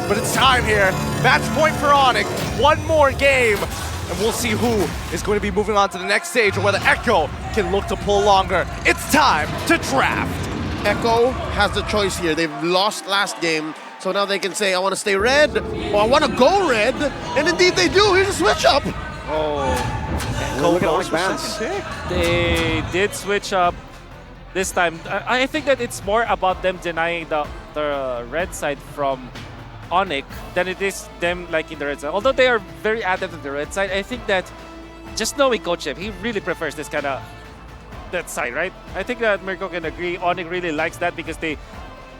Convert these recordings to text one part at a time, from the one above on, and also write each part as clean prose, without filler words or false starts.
But it's time here. Match point for ONIC. One more game. And we'll see who is going to be moving on to the next stage or whether Echo can look to pull longer. It's time to draft. Echo has the choice here. They've lost last game, so now they can say, I want to stay red, or I want to go red. And indeed they do. Here's a switch up. Oh. Echo Look at goes ONIC for bans. second pick. They did switch up this time. I think that it's more about them denying the red side from ONIC than it is them liking the red side. Although they are very adept on the red side, I think that just knowing Coach Jeff, he really prefers this kind of that side, right? I think that Mirko can agree. ONIC really likes that because they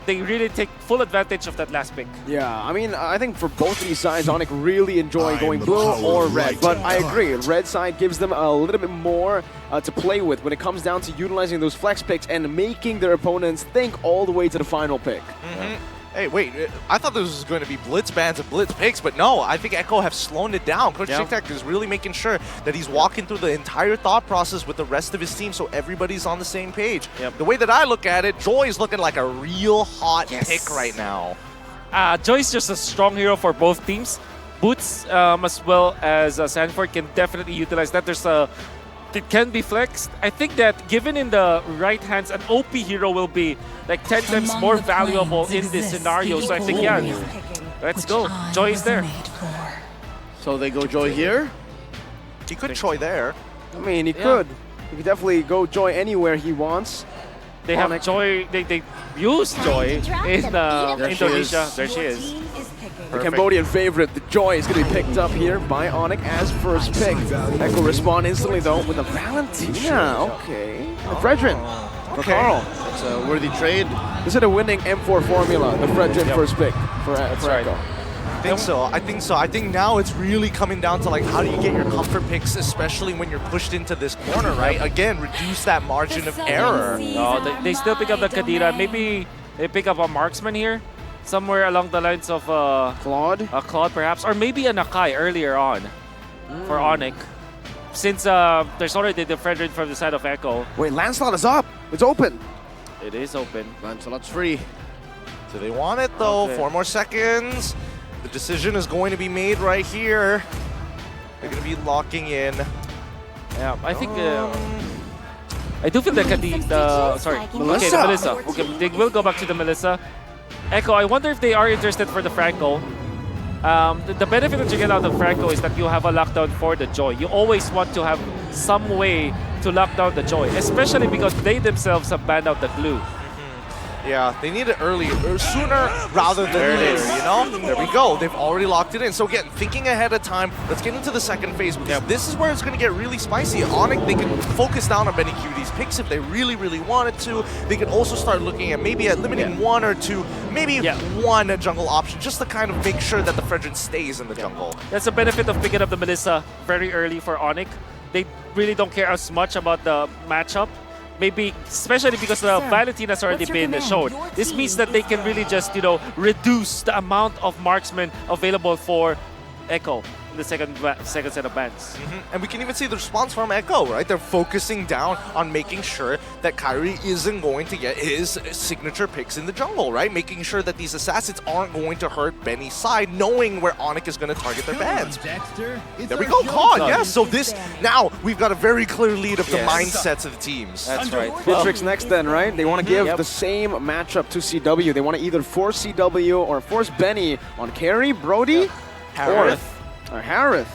really take full advantage of that last pick. Yeah, I mean, I think for both of these sides, ONIC really enjoy going blue or red. But I agree, red side gives them a little bit more to play with when it comes down to utilizing those flex picks and making their opponents think all the way to the final pick. Hey, wait, I thought this was going to be blitz bans and blitz picks, but no, I think Echo have slowed it down. Coach TikTok is really making sure that he's walking through the entire thought process with the rest of his team so everybody's on the same page. The way that I look at it, Joy is looking like a real hot pick right now. Joy's just a strong hero for both teams. Boots as well as Sanford can definitely utilize that. It can be flexed. I think that given in the right hands, an OP hero will be like 10 times more valuable in this scenario. So I think, yeah, let's go. Joy is there. So they go Joy here. He could Joy there. I mean, he could. He could definitely go Joy anywhere he wants. They have Joy, they use Joy in Indonesia. There she is. The Cambodian favorite, the Joy, is going to be picked up here by ONIC as first pick. Echo respond instantly though with a Valentina. Okay. The Fredrin for Carl. It's a worthy trade. This is a winning M4 formula, the Fredrin first pick for Echo. I think so. I think now it's really coming down to like how do you get your comfort picks, especially when you're pushed into this corner, right? Again, reduce that margin of error. No, they still pick up the Kadira. Maybe they pick up a marksman here. Somewhere along the lines of Claude? A Claude perhaps, or maybe a Nakai earlier on for ONIC. Since there's already the Fredrin from the side of Echo. Wait, Lancelot is up. It's open. It is open. Lancelot's free. Do they want it though? Okay. 4 more seconds. The decision is going to be made right here. They're going to be locking in. Yeah, I think I do feel that Melissa. the Melissa. Okay, they will go back to the Melissa. Echo, I wonder if they are interested for the Franco. The benefit that you get out of Franco is that you have a lockdown for the Joy. You always want to have some way to lock down the Joy, especially because they themselves have banned out the glue. Yeah, they need it earlier, or sooner rather than later, you know? There we go. They've already locked it in. So again, thinking ahead of time, let's get into the second phase because this is where it's going to get really spicy. ONIC, they can focus down on Benny QD's picks if they really, really wanted to. They could also start looking at maybe limiting 1 or 2, maybe one jungle option just to kind of make sure that the Fredrin stays in the jungle. That's the benefit of picking up the Melissa very early for ONIC. They really don't care as much about the matchup. Maybe, especially because the Valentina's already been shown. This means that they can really just, reduce the amount of marksmen available for Echo in the second set of bans. And we can even see the response from Echo, right? They're focusing down on making sure that Kyrie isn't going to get his signature picks in the jungle, right? Making sure that these assassins aren't going to hurt Benny's side, knowing where ONIC is going to target their bans. There we go, Con. Yeah, so now we've got a very clear lead of the mindsets of the teams. That's right. Bitrix next then, right? They want to give the same matchup to CW. They want to either force CW or force Benny on Carry, Brody, or Harith.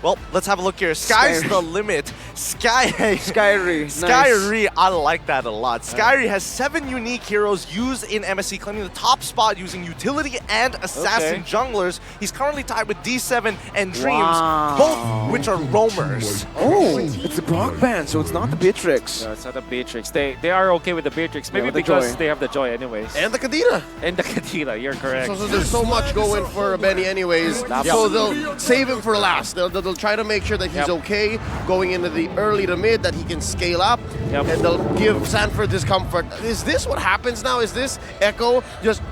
Well, let's have a look here. Sky's the limit. Skyry. Skyry, I like that a lot. Skyry has 7 unique heroes used in MSC, claiming the top spot using utility and assassin junglers. He's currently tied with D7 and Dreams, both which are roamers. Oh, it's the Brock band, so it's not the Bitrix. No, it's not the Beatrix. They are okay with the Beatrix, maybe because they have the Joy anyways. And the Kadena. And the Kadena, you're correct. So there's so much going for Benny anyways. So they'll save him for last. They'll try to make sure that he's okay going into the early to mid, that he can scale up, and they'll give Sanford this comfort. Is this what happens now? Is this Echo just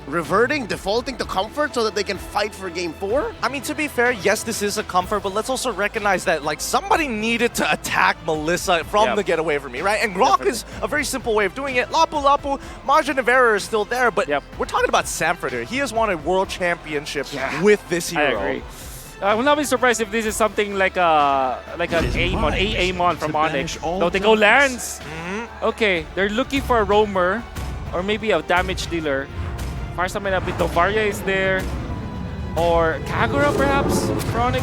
reverting, defaulting to comfort so that they can fight for game 4? I mean, to be fair, yes, this is a comfort, but let's also recognize that like somebody needed to attack Melissa from the getaway from me, right? And Grok is a very simple way of doing it. Lapu, margin of error is still there, but we're talking about Sanford here. He has won a world championship with this hero. I agree. I will not be surprised if this is something like an Amon from ONIC. No, they go lands. Okay, they're looking for a roamer or maybe a damage dealer. Farsa may not be. Dovaria is there. Or Kagura perhaps for ONIC.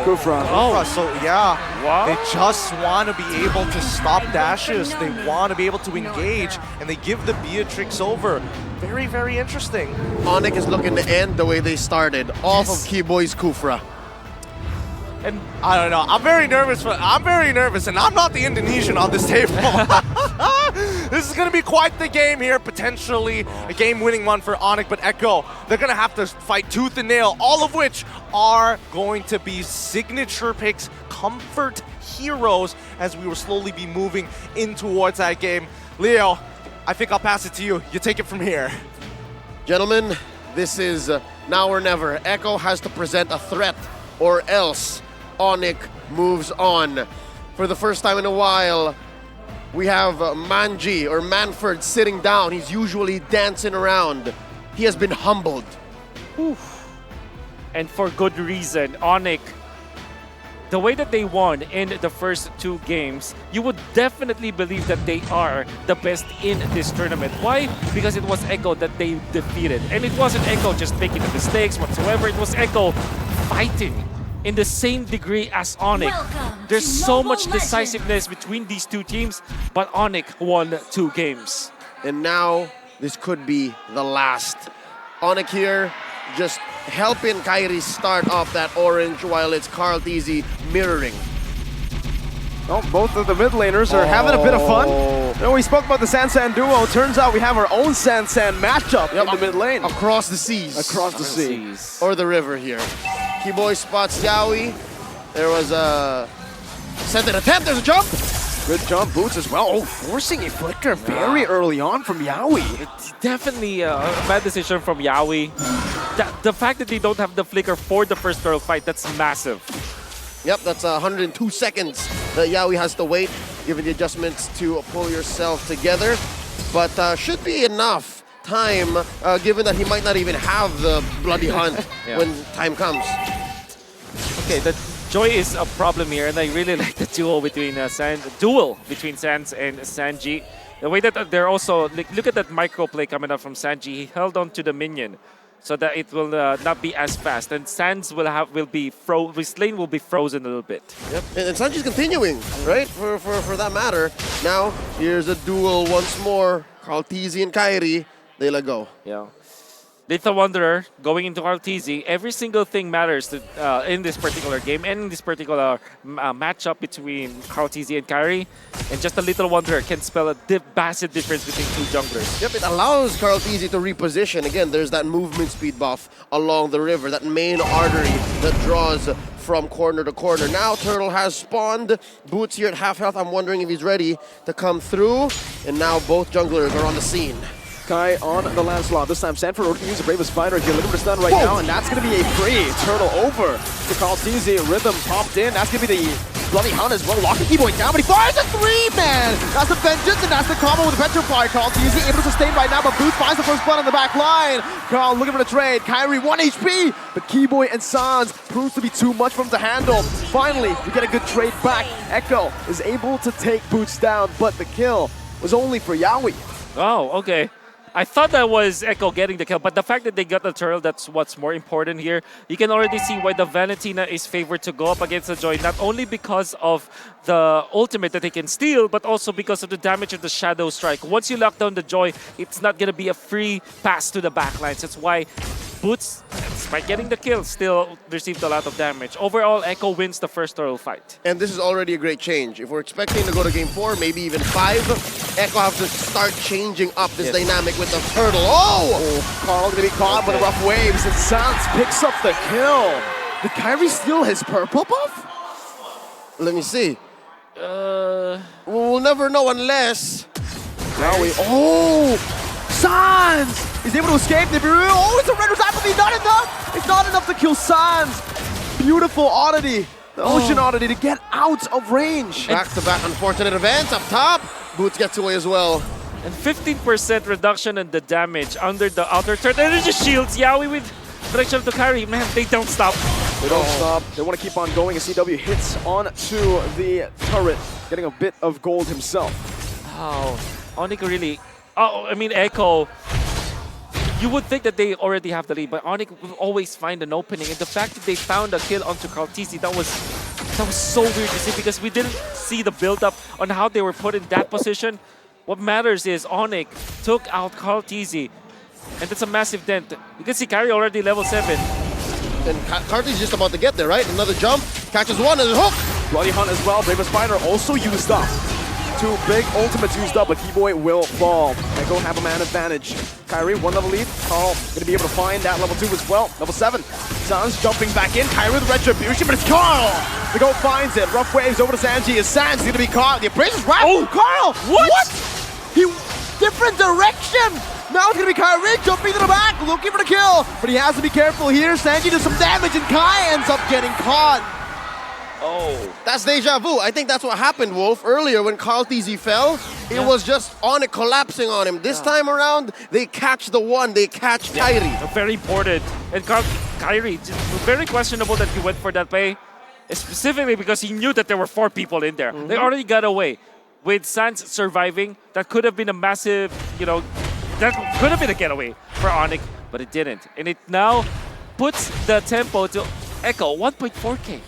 Kufra. Oh, so yeah, Wow. they just want to be able to stop dashes. They want to be able to engage, and they give the Beatrix over. Very, very interesting. ONIC is looking to end the way they started, off of Keyboy's Kufra. And I don't know, I'm very nervous, and I'm not the Indonesian on this table. This is going to be quite the game here, potentially a game-winning one for ONIC, but Echo, they're going to have to fight tooth and nail, all of which are going to be signature picks, comfort heroes, as we will slowly be moving in towards that game. Leo, I think I'll pass it to you. You take it from here. Gentlemen, this is now or never. Echo has to present a threat, or else ONIC moves on. For the first time in a while, we have Manji, or Manford, sitting down. He's usually dancing around. He has been humbled. Oof. And for good reason. ONIC, the way that they won in the first 2 games, you would definitely believe that they are the best in this tournament. Why? Because it was Echo that they defeated. And it wasn't Echo just making the mistakes whatsoever. It was Echo fighting in the same degree as ONIC. There's so much decisiveness between these 2 teams, but ONIC won 2 games. And now, this could be the last. ONIC here, just helping Kairi start off that orange while it's Carl Teasy mirroring. Oh, both of the mid laners are having a bit of fun. You know, we spoke about the Sansan duo. Turns out we have our own Sansan matchup in the mid lane. Across the seas. Across the seas. Or the river here. Keyboy spots Yaoi. There was a sent an attempt, there's a jump! Good jump, Boots as well. Oh, forcing a flicker very early on from Yaoi. It's definitely a bad decision from Yaoi. The fact that they don't have the flicker for the first turtle fight, that's massive. Yep, that's 102 seconds that Yaoi has to wait, given the adjustments to pull yourself together. But should be enough time, given that he might not even have the bloody hunt when time comes. Okay, the Joy is a problem here, and I really like the duel between Sans and Sanji. The way that they're also look at that micro play coming up from Sanji. He held on to the minion so that it will not be as fast, and Sans his lane will be frozen a little bit. Yep, and Sanji's continuing, right? For that matter. Now here's a duel once more. Carl Teasy and Kairi, they let go. Yeah. Little Wanderer going into Arteezy, every single thing matters in this particular game and in this particular matchup between Arteezy and Kairi. And just a Little Wanderer can spell a massive difference between 2 junglers. Yep, it allows Carl Teasy to reposition. Again, there's that movement speed buff along the river, that main artery that draws from corner to corner. Now Turtle has spawned. Boots here at half health. I'm wondering if he's ready to come through. And now both junglers are on the scene. Kai on the Lancelot. This time Sanford looking to use the bravest fighter here. Looking for stun right now, and that's going to be a free Turtle over to Carl Teasy. Rhythm popped in. That's going to be the Bloody Hunt as well. Locking Keyboy down, but he fires a 3-man! That's the Vengeance, and that's the combo with the Petrify. Carl Teasy able to sustain right now, but Boots finds the first blood on the back line. Carl looking for the trade. Kairi 1 HP, but Keyboy and Sans proves to be too much for him to handle. Finally, we get a good trade back. Echo is able to take Boots down, but the kill was only for Yaoi. Oh, okay. I thought that was Echo getting the kill, but the fact that they got the turtle, that's what's more important here. You can already see why the Valentina is favored to go up against the Joy, not only because of the ultimate that they can steal, but also because of the damage of the Shadow Strike. Once you lock down the Joy, it's not going to be a free pass to the backlines. That's why Boots, despite getting the kill, still received a lot of damage. Overall, Echo wins the first turtle fight. And this is already a great change. If we're expecting to go to game 4, maybe even 5, Echo have to start changing up this dynamic with the turtle. Oh! Carl gonna be caught with the rough waves, and Sans picks up the kill. Did Kairi steal his purple buff? Let me see. We'll never know unless... Now we... Oh! Sands is able to escape. Oh, it's a red resign, but not enough. It's not enough to kill Sands. Beautiful oddity. The Ocean Oddity to get out of range. Back-to-back unfortunate events up top. Boots gets away as well. And 15% reduction in the damage under the outer turret. And it just shields Yaoi with direction to carry. Man, they don't stop. They don't stop. They want to keep on going. And CW hits onto the turret, getting a bit of gold himself. Wow. ONIC really... Oh, I mean, Echo. You would think that they already have the lead, but ONIC will always find an opening. And the fact that they found a kill onto Kaltisi, that was so weird to see because we didn't see the build-up on how they were put in that position. What matters is ONIC took out Kaltisi, and that's a massive dent. You can see Kyrie already level 7. And Carty's just about to get there, right? Another jump, catches one, and a hook! Bloody Hunt as well. Brave Spider also used up. 2 big ultimates used up, but T-Boy will fall. Echo have a man advantage. Kyrie, 1 level lead. Carl gonna be able to find that level 2 as well. Level 7. Sands jumping back in. Kyrie with Retribution, but it's Carl! The goal finds it. Rough waves over to Sanji. Is Sands gonna be caught? The abrasive's right. Oh, Carl! What? He different direction! Now it's gonna be Kyrie jumping to the back, looking for the kill. But he has to be careful here. Sanji does some damage, and Kai ends up getting caught. Oh, that's deja vu. I think that's what happened, Wolf. Earlier when Kaltisi fell, it was just ONIC collapsing on him. This time around, they catch the one, they catch Kyrie. Very important. And Kyrie, just very questionable that he went for that play, specifically because he knew that there were 4 people in there. They already got away. With Sands surviving, that could have been a massive, that could have been a getaway for ONIC, but it didn't. And it now puts the tempo to Echo 1.4K.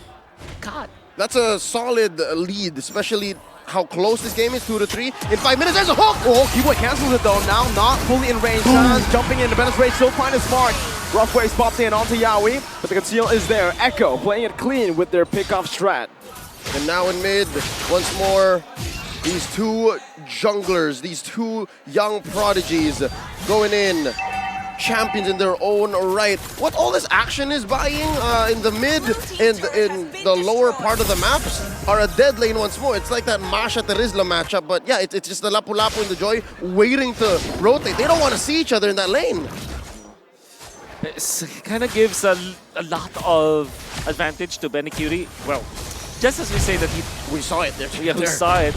God. That's a solid lead, especially how close this game is, 2-3. In 5 minutes, there's a hook! Oh, Keyboy cancels it though, now not fully in range. Sands jumping in, the Bennett's Rage still find his mark. Rough Waves popped in onto Yaoi, but the conceal is there. Echo playing it clean with their pickoff strat. And now in mid, once more, these 2 junglers, these 2 young prodigies going in. Champions in their own right. What all this action is buying in the mid and in the lower part of the maps are a dead lane once more. It's like that Masha Terizla matchup, but yeah, it's just the Lapu Lapu and the Joy waiting to rotate. They don't want to see each other in that lane. It kind of gives a lot of advantage to Benikuri. Well, just as we say that we saw it there. We saw it.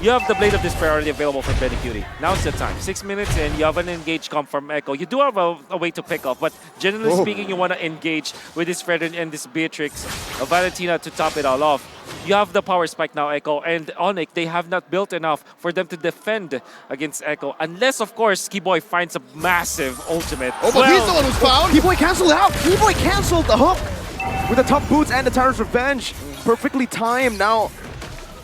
You have the Blade of Despair already available for Benikuri. Now's the time. 6 minutes and you have an engage comp from Echo. You do have a way to pick off, but generally speaking, you want to engage with this Fred and this Beatrix, Valentina to top it all off. You have the power spike now, Echo, and ONIC, they have not built enough for them to defend against Echo. Unless, of course, Keyboy finds a massive ultimate. Oh, but he's the one who's found! Keyboy canceled out! Keyboy canceled the hook! With the tough boots and the Tyrant's Revenge. Perfectly timed now.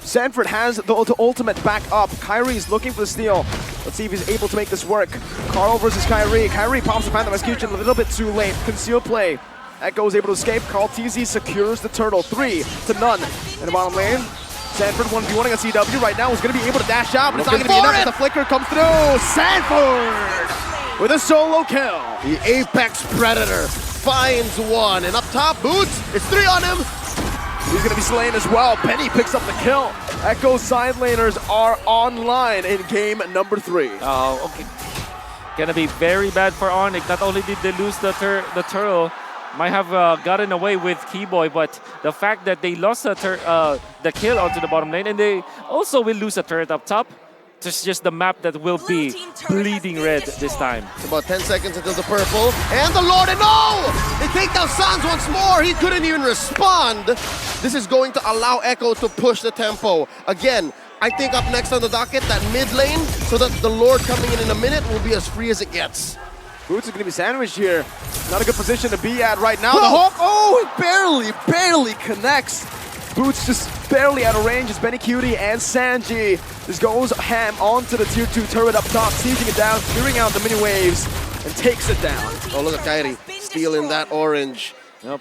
Sanford has the ultimate back up. Kyrie is looking for the steal. Let's see if he's able to make this work. Carl versus Kyrie. Kyrie pops the Phantom Execution a little bit too late. Concealed play. Echo is able to escape. Carl TZ secures the turtle. 3-0 in the bottom lane. Sanford 1v1 against CW right now is going to be able to dash out, but it's not going to be enough as the flicker comes through. Sanford with a solo kill. The Apex Predator finds one, and up top, Boots, it's 3 on him. He's going to be slain as well. Penny picks up the kill. Echo side laners are online in game number 3. Oh, okay. Gonna be very bad for ONIC. Not only did they lose the turtle, might have gotten away with Keyboy, but the fact that they lost the kill onto the bottom lane, and they also will lose a turret up top. It's just the map that will be bleeding red this time. It's about 10 seconds until the purple. And the Lord, and no! They take down Sands once more. He couldn't even respond. This is going to allow Echo to push the tempo. Again, I think up next on the docket, that mid lane, so that the Lord coming in a minute will be as free as it gets. Boots is going to be sandwiched here. Not a good position to be at right now. The hook, oh, it barely connects. Boots just barely out of range as Benikuri and Sanji just goes ham onto the tier 2 turret up top, seizing it down, clearing out the mini waves, and takes it down. Oh, look at Kyrie stealing that orange. Yep.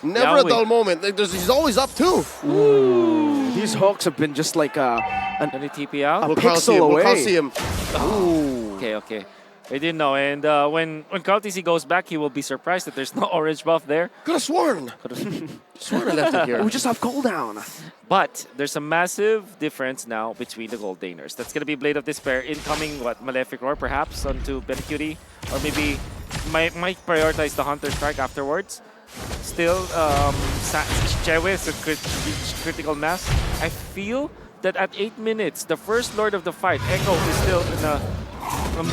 Never a dull moment. He's always up too. Ooh. These hooks have been just like Any TP out? a pixel away. We'll see him. Oh. Okay. They didn't know, and when Carl TC goes back, he will be surprised that there's no orange buff there. Could have sworn. Sworn I left it here. We just have cooldown. But there's a massive difference now between the gold laners. That's going to be Blade of Despair, incoming, Malefic Roar perhaps onto Benecutie, or maybe might prioritize the Hunter Strike afterwards. Still, Chewe is a critical mass. I feel that at 8 minutes, the first Lord of the fight, Echo, is still in a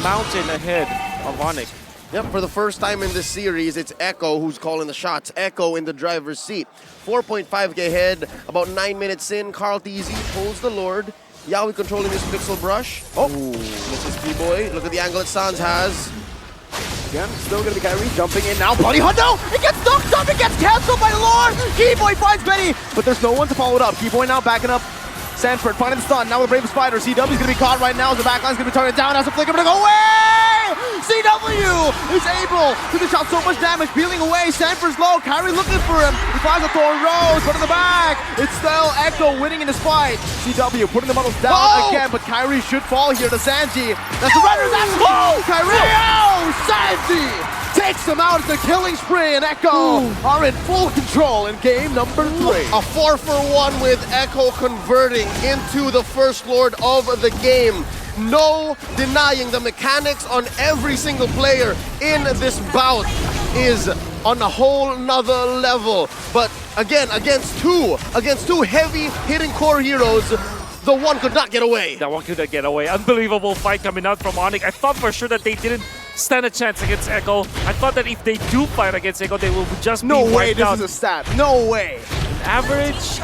mountain ahead of ONIC. Yep, for the first time in this series, it's Echo who's calling the shots. Echo in the driver's seat. 4.5k ahead, about 9 minutes in. Carl TZ pulls the Lord. Yawi controlling his pixel brush. Oh, misses B-Boy. Look at the angle that Sans has. Again, still going to be Kyrie jumping in now. Bloody Hunt, no! It gets knocked up! It gets cancelled by the Lord! Keyboy finds Benny, but there's no one to follow it up. Keyboy now backing up. Sanford finding the stun. Now the Brave Spider. CW's going to be caught right now as the backline's going to be turning down. As a flicker, but go away! CW is able to dish out so much damage, peeling away. Sanford's low. Kyrie looking for him. He finds a Thorn Rose, but in the back, it's still Echo winning in this fight. CW putting the models down again, but Kyrie should fall here to Sanji. That's the runner. That's Kyrie! Oh, Sanji takes them out at the killing spree, and Echo are in full control in game number 3. A 4-for-1 with Echo converting into the first Lord of the game. No denying the mechanics on every single player in this bout is on a whole nother level. But again, against two heavy hitting core heroes, the one could not get away. That one couldn't get away. Unbelievable fight coming out from ONIC. I thought for sure that they didn't stand a chance against Echo. I thought that if they do fight against Echo, they will just no be way wiped this out. is a stat. No way. Average?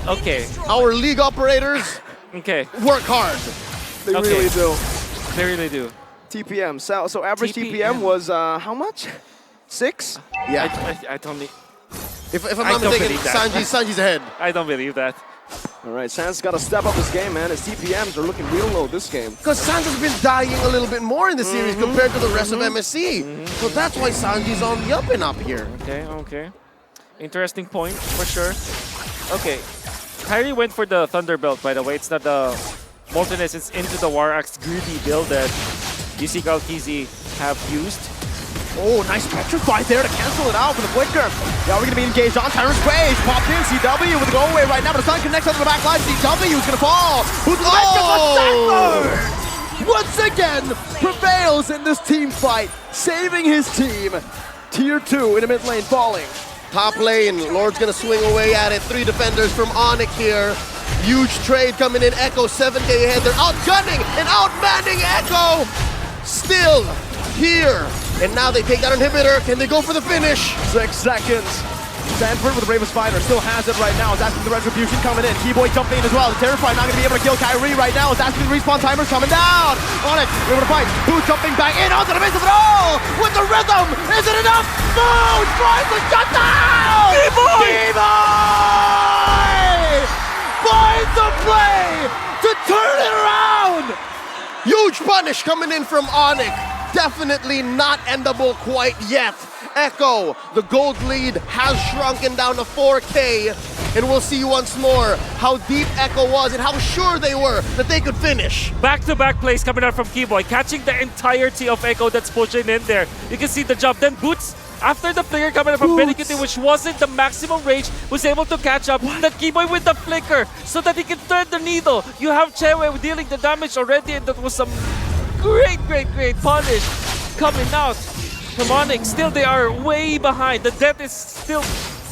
Okay. Our league operators Okay. work hard. They really do. They really do. TPM. So average TPM was how much? 6? Yeah. I don't need. If I'm I not don't mistaken, believe that. Sanji's ahead. I don't believe that. All right, Sans got to step up his game, man. His TPMs are looking real low this game. Because Sans has been dying a little bit more in the series compared to the rest of MSC. So that's why Sanji's on the up and up here. Okay. Interesting point, for sure. Okay. Kyrie went for the Thunderbelt, by the way. It's not the Molten Essence into the War Axe greedy build that UC Galkizi have used. Oh, nice Petrify there to cancel it out for the flicker. Yeah, we're going to be engaged on Tyrant's Rage. Popped in, CW with a go away right now, but the sun connects onto the back line. CW is going to fall. Who's the Sanford once again prevails in this team fight, saving his team. Tier 2 in the mid lane falling. Top lane, Lord's gonna swing away at it. 3 defenders from ONIC here. Huge trade coming in. Echo 7k ahead. They're outgunning and outmanning Echo. Still here. And now they take that inhibitor. Can they go for the finish? 6 seconds. Sanford with the Bravest Spider still has it right now. Is asking the Retribution coming in. Keyboy jumping in as well. The Terrified not going to be able to kill Kyrie right now. Is asking the respawn timers coming down. ONIC able to fight. Booth jumping back in onto the base of it all. With the rhythm. Is it enough? Booth tries to shut down. Keyboy finds a play to turn it around. Huge punish coming in from ONIC. Definitely not endable quite yet. Echo, the gold lead has shrunken down to 4k, and we'll see once more how deep Echo was and how sure they were that they could finish. Back-to-back plays coming out from Keyboy, catching the entirety of Echo that's pushing in there. You can see the jump. Then Boots, after the flicker coming up from Benecutie, which wasn't the maximum range, was able to catch up. That Keyboy with the flicker so that he can thread the needle. You have Chewe dealing the damage already, and that was some great punish coming out from ONIC. Still, they are way behind. The debt is still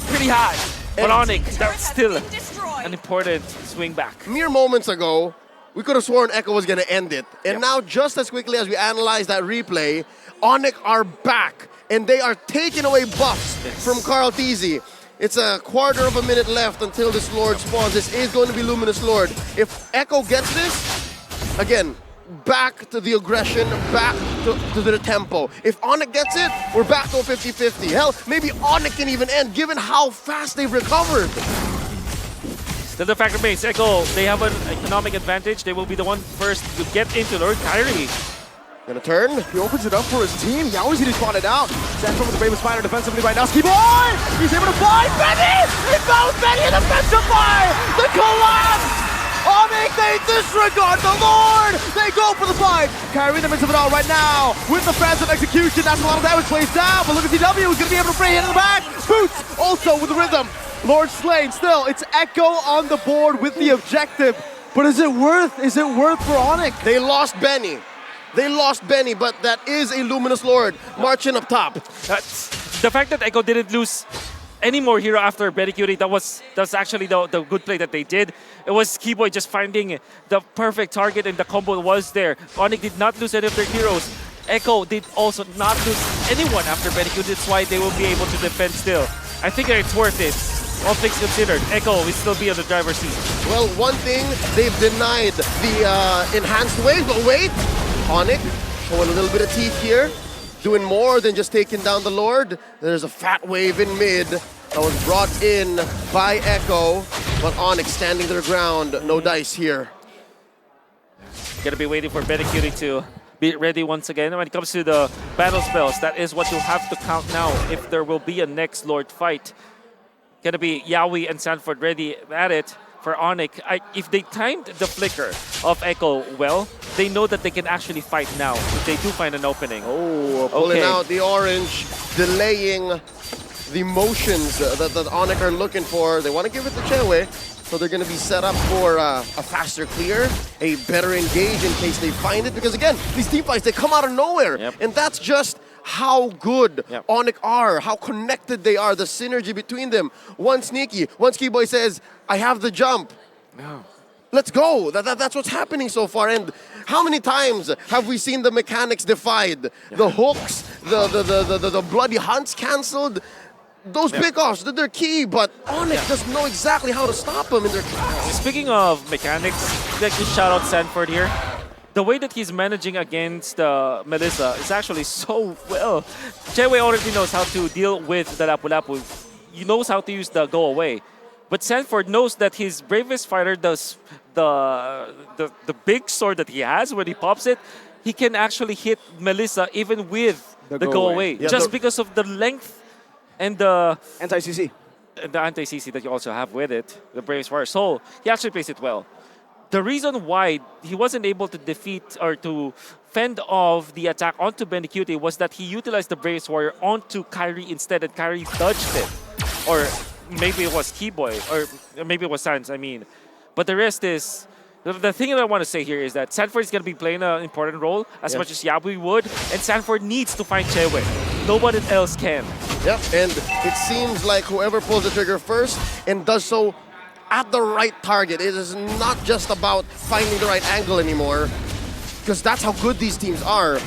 pretty high. But ONIC, that's still an important swing back. Mere moments ago, we could have sworn Echo was going to end it. And now, just as quickly as we analyze that replay, ONIC are back. And they are taking away buffs from Carl TZ. It's a quarter of a minute left until this Lord spawns. This is going to be Luminous Lord. If Echo gets this, again, back to the aggression, back to the tempo. If ONIC gets it, we're back to a 50-50. Hell, maybe ONIC can even end, given how fast they've recovered. Still the fact remains, Echo, they have an economic advantage. They will be the one first to get into Lord Kyrie. Gonna turn. He opens it up for his team. Yao's getting spotted out. Sanford with the Bravest Spider defensively right now. Keyboy! He's able to find Benny! He found Benny in the Petrify! The collapse ONIC, they disregard the Lord! They go for the fight! Kyrie in the midst of it all right now with the frantic execution. That's a lot of damage placed down, but look at CW who's going to be able to free hit in the back. Boots also with the rhythm. Lord slain still. It's Echo on the board with the objective. But is it worth for ONIC? They lost Benny. But that is a Luminous Lord marching up top. That's the fact that Echo didn't lose any more hero after Benny Cutie. That's actually the good play that they did. It was Keyboy just finding the perfect target, and the combo was there. ONIC did not lose any of their heroes. Echo did also not lose anyone after Benny Cutie. That's why they will be able to defend still. I think that it's worth it. All things considered, Echo will still be on the driver's seat. Well, one thing, they've denied the enhanced wave, but wait! ONIC showing a little bit of teeth here, doing more than just taking down the Lord. There's a fat wave in mid that was brought in by Echo, but ONIC standing their ground, no dice here. Gonna be waiting for Benny Cutie to be ready once again. When it comes to the battle spells, that is what you'll have to count now if there will be a next Lord fight. Gonna be Yawi and Sanford ready at it for ONIC. If they timed the flicker of Echo well, they know that they can actually fight now if they do find an opening. Oh, pulling out the orange, delaying the motions that ONIC are looking for. They want to give it to Chewe, so they're going to be set up for a faster clear, a better engage in case they find it. Because again, these team fights, they come out of nowhere. And that's just how good ONIC are, how connected they are, the synergy between them. One sneaky, one Keyboy says, I have the jump. Let's go. That's what's happening so far. And how many times have we seen the mechanics defied? The hooks, the bloody hunts canceled. Those pickoffs, they're key, but ONIC doesn't know exactly how to stop them in their tracks. Speaking of mechanics, let's just shout out Sanford here. The way that he's managing against Melissa is actually so well. Chewe already knows how to deal with the Lapu-Lapu. He knows how to use the go away. But Sanford knows that his bravest fighter does the big sword that he has when he pops it. He can actually hit Melissa even with the go away. Just because of the length and the anti-CC. The anti-CC that you also have with it, the bravest fighter. So he actually plays it well. The reason why he wasn't able to defeat or to fend off the attack onto Benny Cutie was that he utilized the Bravest Warrior onto Kyrie instead, and Kyrie dodged it. Or maybe it was Keyboy, or maybe it was Sans, I mean. But the rest is... The thing that I want to say here is that Sanford is going to be playing an important role as much as Yabu would, and Sanford needs to find Chewe. Nobody else can. Yep, and it seems like whoever pulls the trigger first and does so at the right target. It is not just about finding the right angle anymore, because that's how good these teams are,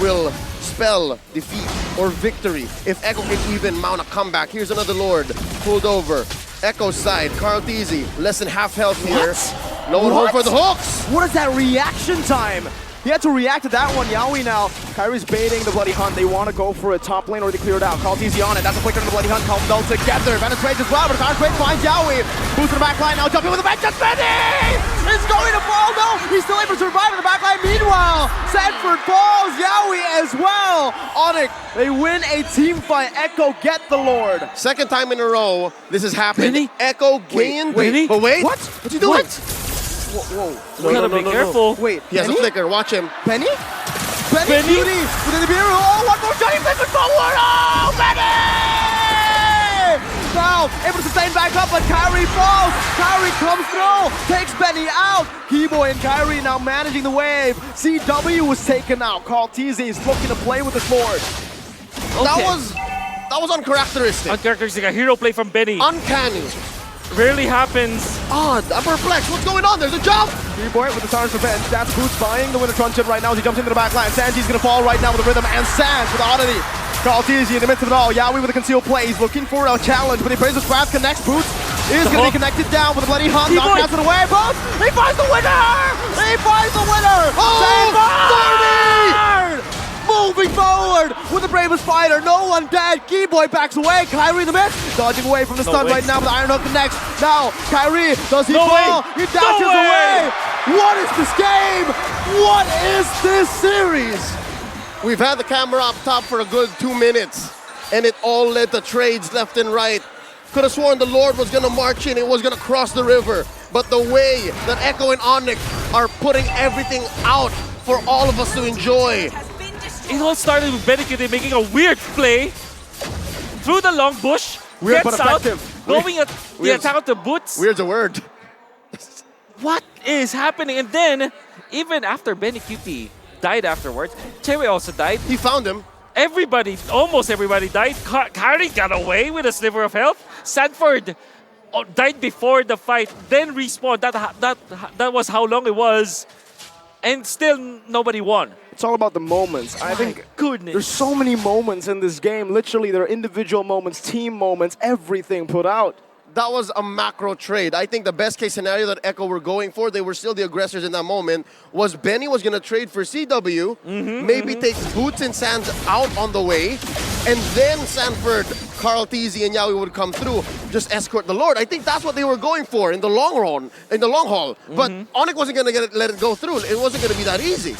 will spell defeat or victory if Echo can even mount a comeback. Here's another Lord pulled over. Echo's side, Carl Teasy, less than half health here. No one home for the hooks. What is that reaction time? He had to react to that one. Yawi now. Kyrie's baiting the Bloody Hunt. They want to go for a top lane or they clear it out. Carl Teasy on it. That's a flicker to the Bloody Hunt. Calm them together. Penetrates as well, but Carl finds Yawi. Boost to the back line now. Jumping with the back. Just Benny! It's going to fall. No, he's still able to survive in the back line. Meanwhile, Sanford falls. Yawi as well. ONIC, they win a team fight. Echo get the Lord. Second time in a row this has happened. Benny? Echo gained. But wait. What? What's he doing? Whoa. We gotta be careful. Wait, He has a flicker. Watch him. Benny? Benny Cutie with the beer. Oh, one more shot. He flickers forward. Oh, Benny! Now, able to sustain back up, but Kyrie falls. Kyrie comes through, takes Benny out. Keyboy and Kyrie now managing the wave. CW was taken out. Carl Teasy is looking to play with the sword. That was uncharacteristic. Uncharacteristic. A hero play from Benny. Uncanny. Rarely happens. Odd. I'm perplexed. What's going on? There's a jump. Keyboy with the Stars Revenge. That's Boots buying the winner truncheon right now as he jumps into the back line. Sanji's gonna fall right now with the rhythm, and Sans with the oddity. Carl Teasy in the midst of it all. Yawi with a concealed play. He's looking for a challenge, but he plays the scratch, connects. Boots is gonna be connected down with a Bloody Hunt. Knockouts it away. Boots! He finds the winner! He finds the winner! Oh, 30! Moving forward with the bravest fighter. No one dead. Keyboy backs away. Kyrie in the midst. Dodging away from the stun right now with the Iron Hook connects. Now, Kyrie, does he fall? He dashes away. What is this game? What is this series? We've had the camera up top for a good 2 minutes, and it all led to trades left and right. Could have sworn the Lord was gonna march in, it was gonna cross the river. but the way that Echo and ONIC are putting everything out for all of us to enjoy. It all started with Benikite making a weird play through the long bush, Weird gets but out, effective. going at the Weird. attack of the boots. Weird's a word. What is happening? And then, even after Benikite died afterwards, Chewe also died. He found him. Everybody, almost everybody died. Kari got away with a sliver of health. Sanford died before the fight, then respawned. That was how long it was. And still nobody won. It's all about the moments. I think Goodness. there's so many moments in this game. Literally, there are individual moments, team moments, everything put out. That was a macro trade. I think the best case scenario that Echo were going for, they were still the aggressors in that moment, was Benny was going to trade for CW, maybe take Boots and Sands out on the way, and then Sanford, Carl TZ, and Yawi would come through, just escort the Lord. I think that's what they were going for in the long run, in the long haul. But ONIC wasn't going to let it go through. It wasn't going to be that easy.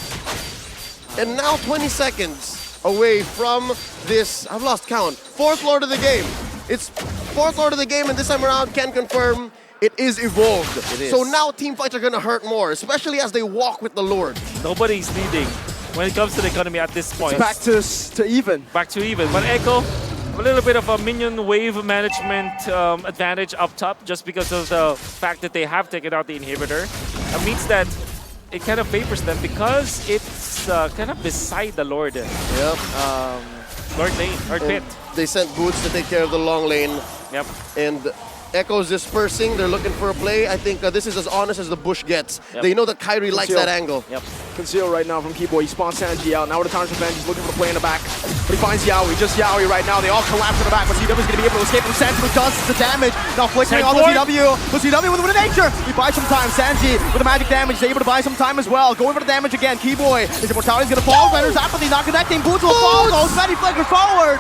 And now 20 seconds away from this, I've lost count, 4th Lord of the game. It's 4th Lord of the game, and this time around, can confirm it is evolved. It is. So now team fights are going to hurt more, especially as they walk with the Lord. Nobody's leading when it comes to the economy at this point. Back to even. Back to even. But Echo, a little bit of a minion wave management advantage up top just because of the fact that they have taken out the inhibitor. It means that it kind of favors them because it's kind of beside the Lord. Yep. Lord lane, Lord pit. They sent Boots to take care of the long lane. Yep. And Echo's dispersing. They're looking for a play. I think this is as honest as the bush gets. Yep. They know that Kyrie likes that angle. Yep. Conceal right now from Keyboy. He spawns Sanji out. Now with the Tarnish Revenge, he's looking for the play in the back. But he finds Yawi, just Yawi right now. They all collapse in the back, but CW is going to be able to escape from Sanji, who does the damage. Now flickering on the CW. But CW with nature. He buys some time. Sanji with the magic damage. He's able to buy some time as well. Going for the damage again. Keyboy. His immortality is going to fall. Render's apathy not connecting. Boots will fall. Goes Betty flickers forward.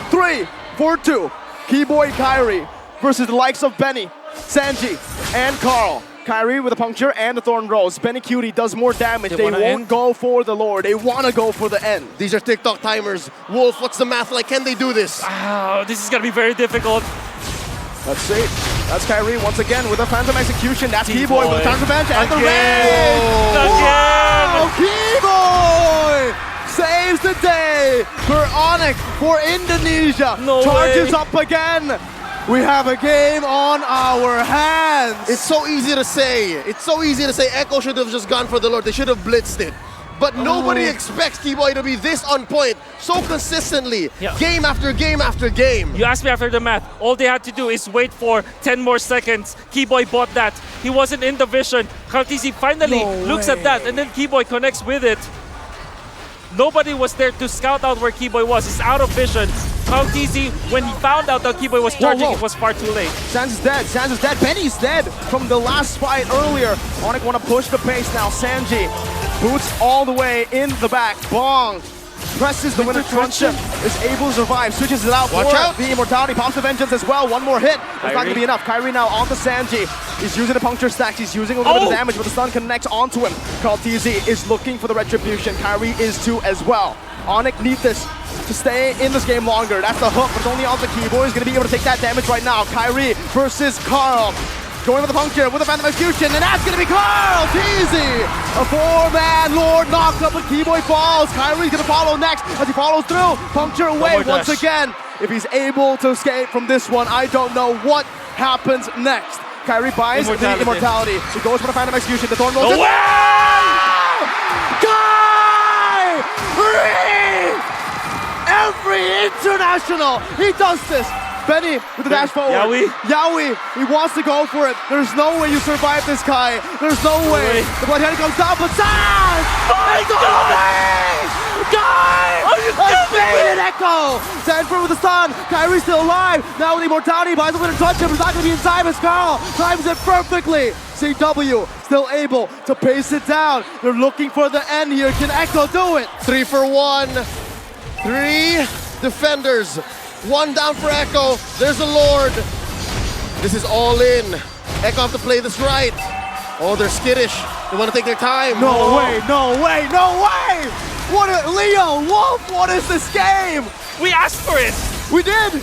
3, 4, 2. Keyboy, Kyrie versus the likes of Benny, Sanji, and Carl. Kyrie with a puncture and the Thorn Rose. Benny Cutie does more damage. They won't go for the Lord. They want to go for the end. These are TikTok timers. Wolf, what's the math like? Can they do this? Oh, this is going to be very difficult. Let's see. That's Kyrie once again with a Phantom Execution. That's Keyboy Keyboy. with the Tarnish Revenge and the Again. raid. Wow, Keyboy saves the day for ONIC, for Indonesia. No Charges way. up again. We have a game on our hands. It's so easy to say. It's so easy to say Echo should have just gone for the Lord. They should have blitzed it. But nobody expects Keyboy to be this on point so consistently, game after game after game. You asked me after the math. All they had to do is wait for 10 more seconds. Keyboy bought that. He wasn't in the vision. Kartisi finally looks at that, and then Keyboy connects with it. Nobody was there to scout out where Keyboy was. He's out of vision. Kartisi, when he found out that Keyboy was charging, it was far too late. Sands is dead. Sands is dead. Benny's dead from the last fight earlier. ONIC want to push the pace now. Sanji boots all the way in the back. Bong presses the winner truncheon. Is able to survive. Switches it out. Watch out. The immortality. Pops the vengeance as well. One more hit. It's not going to be enough. Kyrie now onto Sanji. He's using the puncture stacks. He's using a little bit of damage, but the stun connects onto him. Carl TZ is looking for the retribution. Kyrie is too as well. ONIC need this to stay in this game longer. That's the hook, but it's only on the Keyboy. He's going to be able to take that damage right now. Kyrie versus Carl. Going with the puncture, with a Phantom Execution, and that's going to be Carl TZ! A 4-man Lord knocked up, but Keyboy falls. Kyrie's going to follow next as he follows through. Puncture away once again. If he's able to escape from this one, I don't know what happens next. Kyrie buys the immortality. He goes for the Phantom Execution. The Thorn rolls in. Kyrie! Every international, he does this. Benny with the dash forward. Yawi, he wants to go for it. There's no way you survive this, Kai. There's no way. The Bloodhound comes down, but Sands! It's Kai! Are you kidding me? Echo! Sanford with the stun. Kyrie's still alive. Now with the immortality, buys a winner touch him. It's not going to be in time as Carl times it perfectly. CW still able to pace it down. They're looking for the end here. Can Echo do it? 3 for 1. 3 defenders. 1 down for Echo. There's the Lord. This is all in. Echo have to play this right. Oh, they're skittish. They want to take their time. No way, no way, no way! What a, Leo, Wolf, what is this game? We asked for it. We did.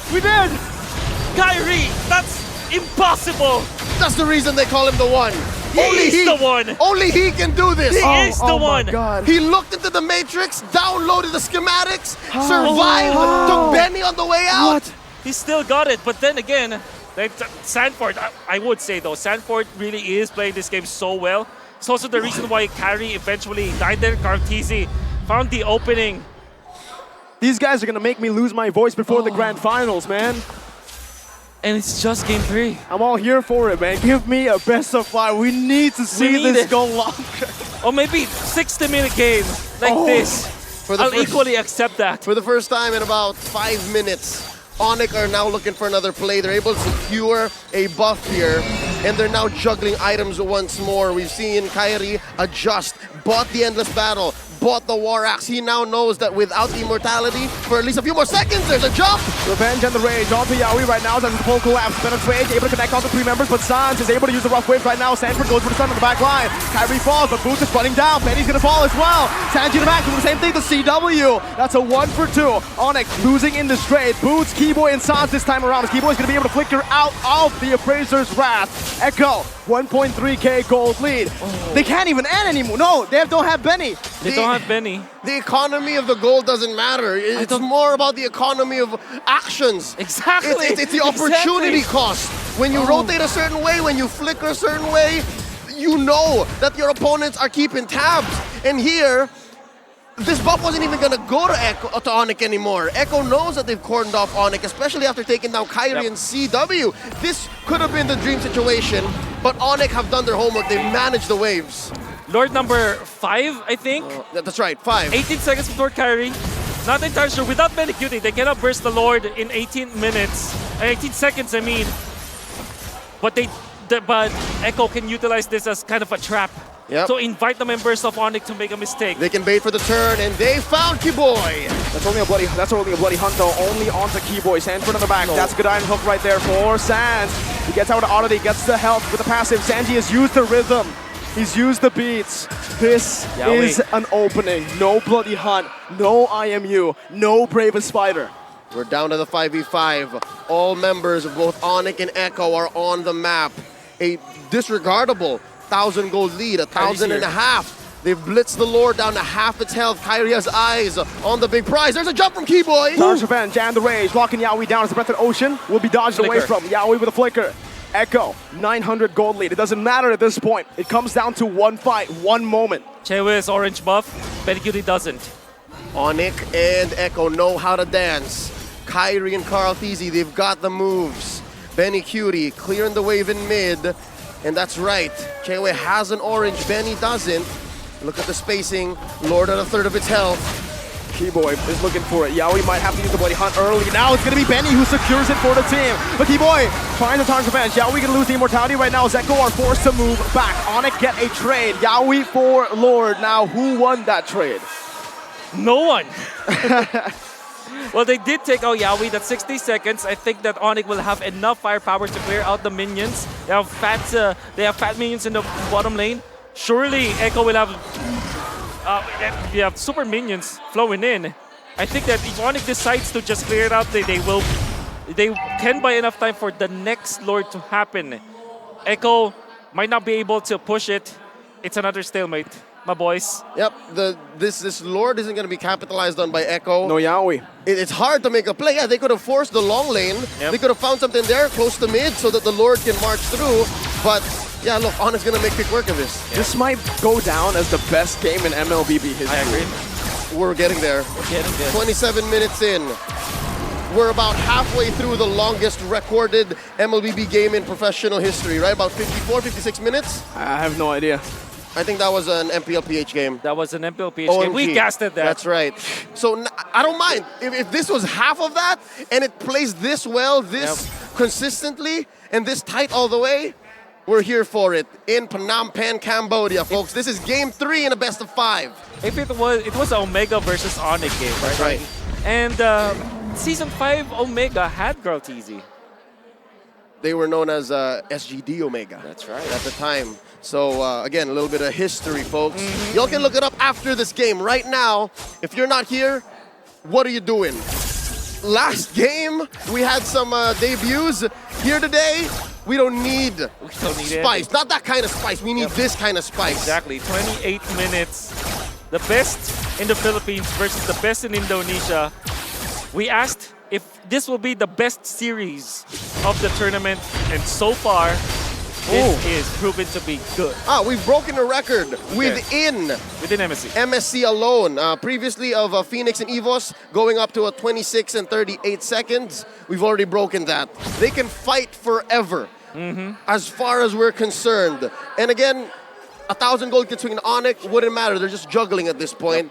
Kyrie, that's impossible. That's the reason they call him the one. He's the one. Only he can do this. He is the one. My God. He looked into the Matrix, downloaded the schematics, survived, took Benny on the way out. What? He still got it, but then again, like Sanford, I would say though, Sanford really is playing this game so well. It's also the reason why Carry eventually died there. Cartesi found the opening. These guys are gonna make me lose my voice before the grand finals, man. And it's just game 3. I'm all here for it, man. Give me a best of 5. We need to see need this it. go longer. Or maybe 60-minute game like this. I'll equally accept that. For the first time in about 5 minutes, ONIC are now looking for another play. They're able to secure a buff here, and they're now juggling items once more. We've seen Kairi adjust, bought the Endless Battle, bought the War Axe. He now knows that without the immortality, for at least a few more seconds, there's a jump. Revenge and the Rage onto Yaoi right now. There's the full collapse. Penetrate, able to connect all the 3 members, but Sans is able to use the rough waves right now. Sanford goes for the stun on the back line. Kyrie falls, but Boots is running down. Benny's gonna fall as well. Sanji in the back doing the same thing to CW. That's a 1 for 2. ONIC losing in the straight. Boots, Keyboy, and Sans this time around. Keyboy's gonna be able to flicker out of the Appraiser's Wrath. Echo, 1.3k gold lead. They can't even end anymore. No, they don't have Benny. They don't have Benny. The economy of the gold doesn't matter. It's more about the economy of actions. Exactly. It's the opportunity cost. When you rotate a certain way, when you flicker a certain way, you know that your opponents are keeping tabs. And here, this buff wasn't even gonna go to ONIC anymore. Echo knows that they've cordoned off ONIC, especially after taking down Kyrie and CW. This could have been the dream situation, but ONIC have done their homework. They've managed the waves. Lord number 5, I think. That's right, 5. 18 seconds before Kyrie. Not entirely sure. Without Medicuting, they cannot burst the Lord in 18 minutes. 18 seconds, I mean. But but Echo can utilize this as kind of a trap. Yep. To invite the members of ONIC to make a mistake. They can bait for the turn, and they found Keyboy. That's only a bloody hunt though. Only onto Keyboy. Sanford on the back. That's a good iron hook right there for Sans. He gets out of oddity, gets the health with the passive. Sanji has used the rhythm. He's used the beats. This is an opening. No bloody hunt. No IMU. No bravest fighter. We're down to the 5v5. All members of both ONIC and Echo are on the map. A disregardable 1,000 gold lead, 1,500. They've blitzed the Lord down to half its health. Kyrie has eyes on the big prize. There's a jump from Keyboy. Charge Revenge and the Rage, locking Yaoi down as the Breath of the Ocean will be dodged away from. Yaoi with a flicker. Echo, 900 gold lead. It doesn't matter at this point. It comes down to one fight, one moment. Chewe's orange buff, Medicuting doesn't. ONIC and Echo know how to dance. Kyrie and Carl Thezy, they've got the moves. Benny Cutie clearing the wave in mid. And that's right, Chewe has an orange, Benny doesn't. Look at the spacing, Lord at a third of its health. Keyboy is looking for it. Yaoi might have to use the bloody hunt early. Now it's going to be Benny who secures it for the team. But Keyboy finds a Tarn's Revenge. Yaoi going to lose the immortality right now. Echo are forced to move back. ONIC get a trade. Yaoi for Lord. Now who won that trade? No one. Well, they did take out Yaoi. That's 60 seconds. I think that ONIC will have enough firepower to clear out the minions. They have fat minions in the bottom lane. Surely Echo will have super minions flowing in. I think that if ONIC decides to just clear it out, they can buy enough time for the next Lord to happen. Echo might not be able to push it. It's another stalemate, my boys. Yep, this Lord isn't going to be capitalized on by Echo. No Yaoi. It's hard to make a play. Yeah, they could have forced the long lane. Yep. They could have found something there close to mid so that the Lord can march through. But yeah, look, ONIC's going to make quick work of this. Yeah. This might go down as the best game in MLBB history. I agree. We're getting there. We're getting there. 27 minutes in. We're about halfway through the longest recorded MLBB game in professional history, right? About 54, 56 minutes? I have no idea. I think that was an MPLPH game. That was an MLBB game. We casted that. That's right. So I don't mind. If this was half of that and it plays this well, this consistently, and this tight all the way, we're here for it in Phnom Penh, Cambodia, folks. This is game 3 in a best of 5. If it was Omega versus ONIC game, right? That's right. And Season 5 Omega had Girl Teasy. They were known as SGD Omega. That's right. At the time. So again, a little bit of history, folks. Y'all can look it up after this game. Right now, if you're not here, what are you doing? Last game, we had some debuts. Here today, We don't need it. spice. Not that kind of spice. We need this kind of spice. Exactly. 28 minutes. The best in the Philippines versus the best in Indonesia. We asked if this will be the best series of the tournament, and so far, it is proven to be good. We've broken a record within MSC. MSC alone. Previously of Phoenix and EVOS going up to a 26 and 38 seconds. We've already broken that. They can fight forever as far as we're concerned. And again, 1,000 gold can swing in ONIC, wouldn't matter. They're just juggling at this point.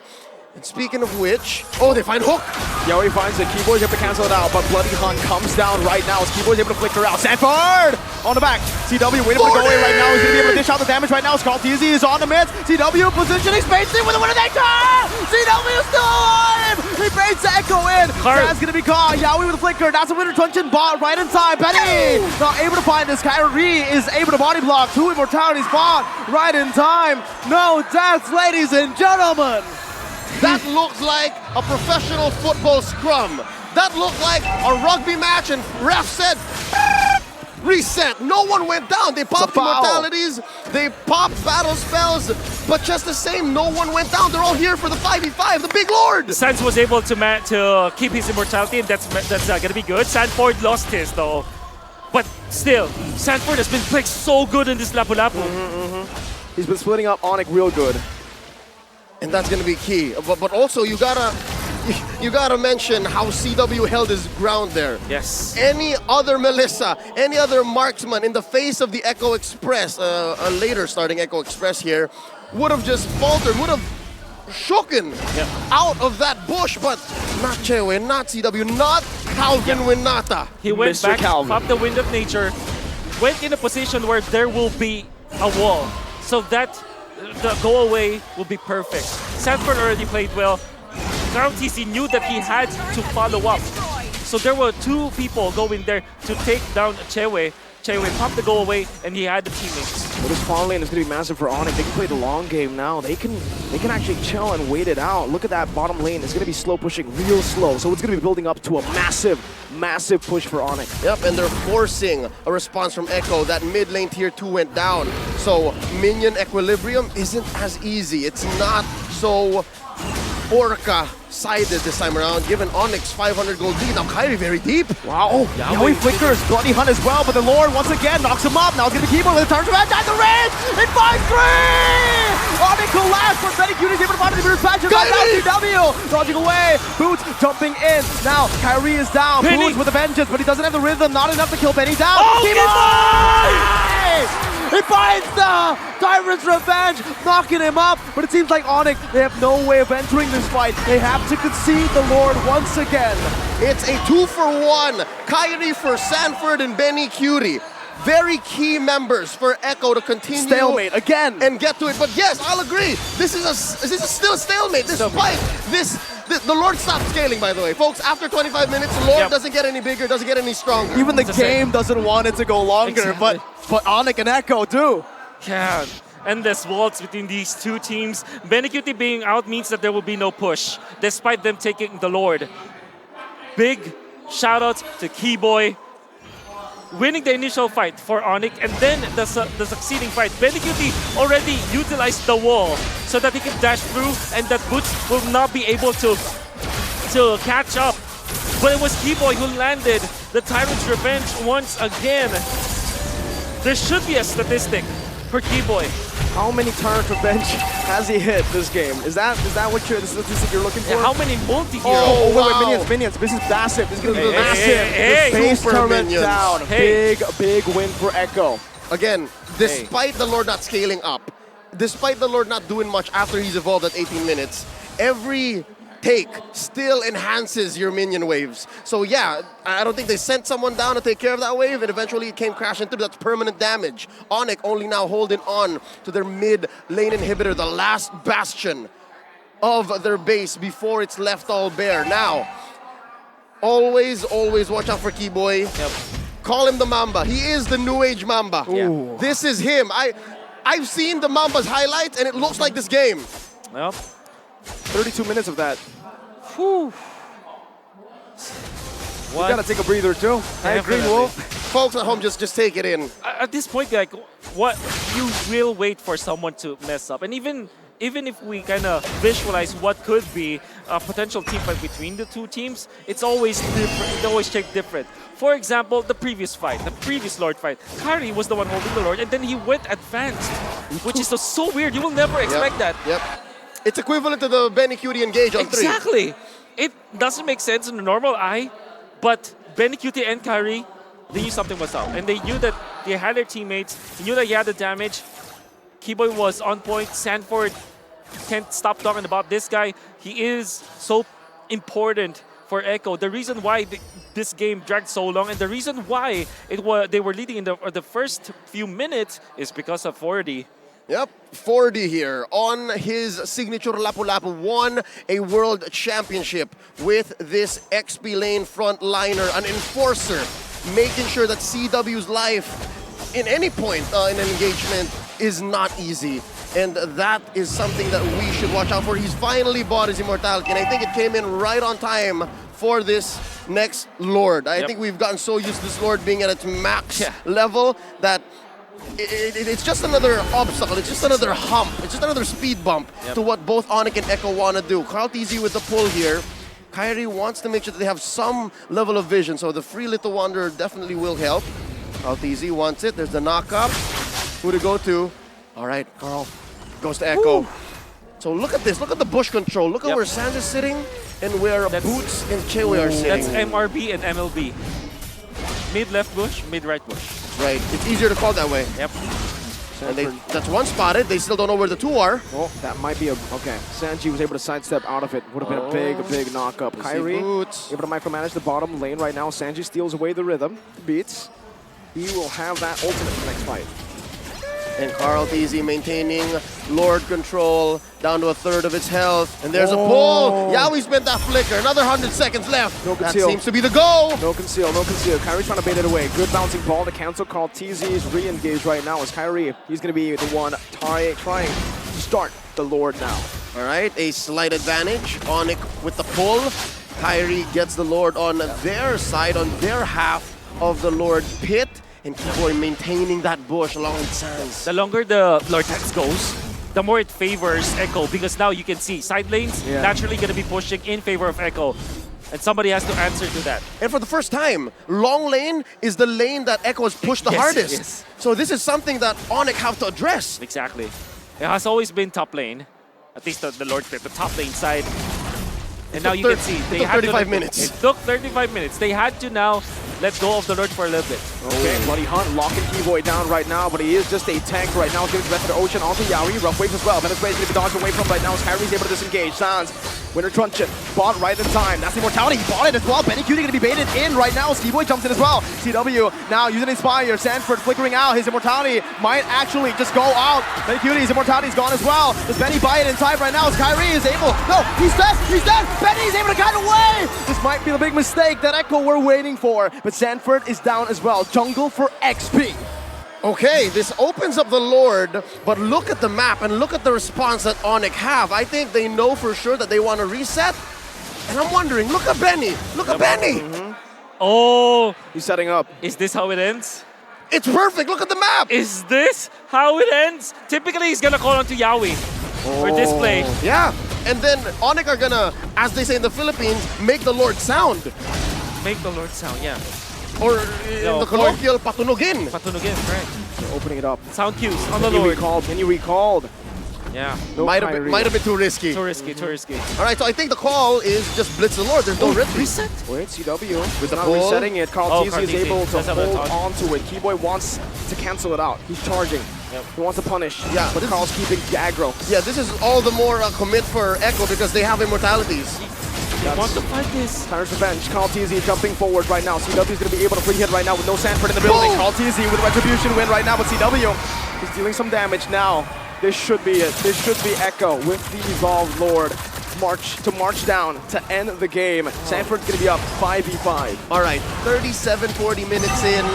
And speaking of which, they find Hook. He finds it. Keyboy's able to cancel it out, but Bloody Hunt comes down right now as Keyboy's able to flicker out. Sanford on the back. CW waiting for the go away right now. He's going to be able to dish out the damage right now. Skaltizi is on the mid. CW positioning, spacing with a winner nature. CW is still alive. He baits the Echo in. That's going to be caught. Yaoi with a flicker. That's a winner Truncheon bot right in time. Benny not able to find this. Kyrie is able to body block. 2 immortalities bot right in time. No deaths, ladies and gentlemen. That looks like a professional football scrum. That looked like a rugby match, and ref said, reset. No one went down. They popped immortalities, they popped battle spells, but just the same, no one went down. They're all here for the 5v5, the big lord. Sands was able to keep his immortality, and that's gonna be good. Sanford lost his though. But still, Sanford has been playing so good in this Lapu-Lapu. He's been splitting up ONIC real good. And that's going to be key. But also, you gotta mention how CW held his ground there. Yes. Any other Melissa, any other marksman in the face of the Echo Express, a later starting Echo Express here, would have just faltered, would have shooken out of that bush, but not Chewe, not CW, not Calvin Winata. He went back, popped the Wind of Nature, went in a position where there will be a wall, so that the go away will be perfect. Sanford already played well. Ground TC knew that he had to follow up. So there were 2 people going there to take down Chewe. Chewe popped the go away, and he had the teammates. Well, this fall lane is going to be massive for ONIC. They can play the long game now. They can actually chill and wait it out. Look at that bottom lane. It's going to be slow pushing, real slow. So it's going to be building up to a massive push for ONIC. Yep, and they're forcing a response from Echo. That mid lane tier 2 went down. So minion equilibrium isn't as easy. It's not so Orca-sided this time around, given Onyx 500 gold lead. Now Kyrie very deep. Wow. Yaoi flickers. Bloody Hunt as well, but the Lord once again knocks him up. Now it's going to be Keyboard with a charge from outside the range. It finds 3! Onyx collapse, but Benny Cutie is able to find the expansion. CW dodging away. Boots jumping in. Now Kyrie is down. Boots with a vengeance, but he doesn't have the rhythm. Not enough to kill Benny down. He finds the Tyrant's Revenge, knocking him up, but it seems like ONIC, they have no way of entering this fight. They have to concede the Lord once again. It's a 2-for-1. Kyrie for Sanford and Benny Cutie. Very key members for Echo to continue. Stalemate again. And get to it. But yes, I'll agree. This is still a stalemate. Despite the Lord stopped scaling, by the way. Folks, after 25 minutes, the Lord doesn't get any bigger, doesn't get any stronger. Even the game doesn't want it to go longer, but ONIC and Echo do. Yeah, endless waltz between these 2 teams. Benny Cutie being out means that there will be no push, despite them taking the Lord. Big shout-outs to Keyboy, winning the initial fight for ONIC, and then the succeeding fight. Benny Cutie already utilized the wall so that he can dash through, and that Boots will not be able to catch up. But it was Keyboy who landed the Tyrant's Revenge once again. There should be a statistic for Keyboy. How many Tyrant's Revenge has he hit this game? Is that what the statistic you're looking for? Yeah, how many multi-heroes? Wait, minions. This is massive. This is going to be massive. Base tournament down. Big win for Echo. Again, despite the Lord not scaling up, despite the Lord not doing much after he's evolved at 18 minutes, every take still enhances your minion waves. So yeah, I don't think they sent someone down to take care of that wave, and eventually it came crashing through. That's permanent damage. ONIC only now holding on to their mid lane inhibitor, the last bastion of their base before it's left all bare. Now, always watch out for Keyboy. Yep. Call him the Mamba. He is the new age Mamba. Yeah. This is him. I've seen the Mamba's highlights, and it looks like this game. Yep. 32 minutes of that. Whew. We gotta take a breather too. I agree, Wolf. folks at home, just take it in. At this point, like, what you will wait for someone to mess up, and even if we kind of visualize what could be a potential team fight between the two teams, it's always different. It always shaped different. For example, the previous fight, the previous Lord fight, Kari was the one holding the Lord, and then he went advanced, which is so weird. You will never expect that. Yep. It's equivalent to the Benny Cutie engage on 3. Exactly. It doesn't make sense in the normal eye, but Benny Cutie and Kari, they knew something was up, and they knew that they had their teammates. They knew that he had the damage. Keyboy was on point. Sanford can't stop talking about this guy. He is so important for Echo. The reason why this game dragged so long, and the reason why they were leading in the first few minutes, is because of 4D. Yep, 4D here on his signature Lapu-Lapu, won a world championship with this XP lane frontliner, an enforcer, making sure that CW's life in any point in an engagement is not easy. And that is something that we should watch out for. He's finally bought his immortality, and I think it came in right on time for this next Lord. I think we've gotten so used to this Lord being at its max level that it's just another obstacle, it's just another hump, it's just another speed bump to what both ONIC and Echo want to do. Carl TZ with the pull here. Kyrie wants to make sure that they have some level of vision, so the free Little Wanderer definitely will help. Carl TZ wants it, there's the knock-up. Who to go to? All right, Carl goes to Echo. Woo. So look at this, look at the bush control. Look at where Sans is sitting and where Boots and Chewy are sitting. That's MRB and MLB. Mid-left bush, mid-right bush. Right, it's easier to call that way. Yep. And that's one spotted. They still don't know where the 2 are. Oh, that might be okay. Sanji was able to sidestep out of it. Would have been a big knock-up. Kyrie able to micromanage the bottom lane right now. Sanji steals away the rhythm. Beats. He will have that ultimate for the next fight. And Carl TZ maintaining Lord control down to 1/3 of its health. And there's a pull. Yawi spent that flicker. Another 100 seconds left. No that conceal. seems to be the goal. No conceal, no conceal. Kyrie's trying to bait it away. Good bouncing ball to cancel. Carl TZ is re-engaged right now as Kyrie. He's going to be the one trying to start the Lord now. All right, a slight advantage. ONIC with the pull. Kyrie gets the Lord on their side, on their half of the Lord pit. And Keyboy maintaining that bush along with Sans. The longer the Lord Tax goes, the more it favors Echo, because now you can see side lanes naturally going to be pushing in favor of Echo. And somebody has to answer to that. And for the first time, long lane is the lane that Echo has pushed the hardest. Yes. So this is something that ONIC have to address. Exactly. It has always been top lane, at least the Lord Pit, the top lane side. And now you can see they had 35 minutes. It took 35 minutes. They had to now let go of the Lord for a little bit. Okay, Bloody Hunt locking Keyboy down right now, but he is just a tank right now. Giving the rest of the ocean onto Yawi. Rough waves as well. Venezuela's going to be dodged away from right now as Kyrie's able to disengage. Sans, Winter Truncheon, bought right in time. That's the immortality. He bought it as well. Benny Cutie going to be baited in right now. Keyboy jumps in as well. CW now using Inspire. Sanford flickering out. His immortality might actually just go out. Benny Cutie's immortality is gone as well. Does Benny buy it in time right now as Kyrie is able? No, he's dead. He's dead. Benny's able to guide away. This might be the big mistake that Echo were waiting for, but Sanford is down as well. Jungle for XP. Okay, this opens up the Lord, but look at the map and look at the response that ONIC have. I think they know for sure that they want to reset. And I'm wondering, look at Benny. Look at Benny. Oh, He's setting up. is this how it ends? It's perfect. Look at the map. Is this how it ends? Typically, he's going to call onto Yawi for this play. Yeah, and then ONIC are gonna, as they say in the Philippines, make the Lord sound. Make the Lord sound, yeah. Or in the colloquial, patunugin. Patunugin, right. They're opening it up. Sound cues on the Can you Lord. recall? Can you recalled? Yeah. No Might have Kyrie. been too risky. Too risky, too risky. All right, so I think the call is just blitz the Lord. There's no risk. Reset? Wait, CW with the not pull. resetting it. Carl Oh, TZ Carl is TZ. able to Does have a hold touch. on to it. Keyboy wants to cancel it out. He's charging. He wants to punish. Yeah, but this Carl's keeping the aggro. Yeah, this is all the more commit for Echo because they have immortalities. They want to fight this. Tyler's revenge. Carl TZ jumping forward right now. CW is going to be able to free hit right now with no Sanford in the building. Boom. Carl TZ with retribution win right now, but CW is dealing some damage now. This should be it. This should be Echo with the Evolved Lord. March down to end the game. Sanford's going to be up 5v5. All right, 40 minutes in.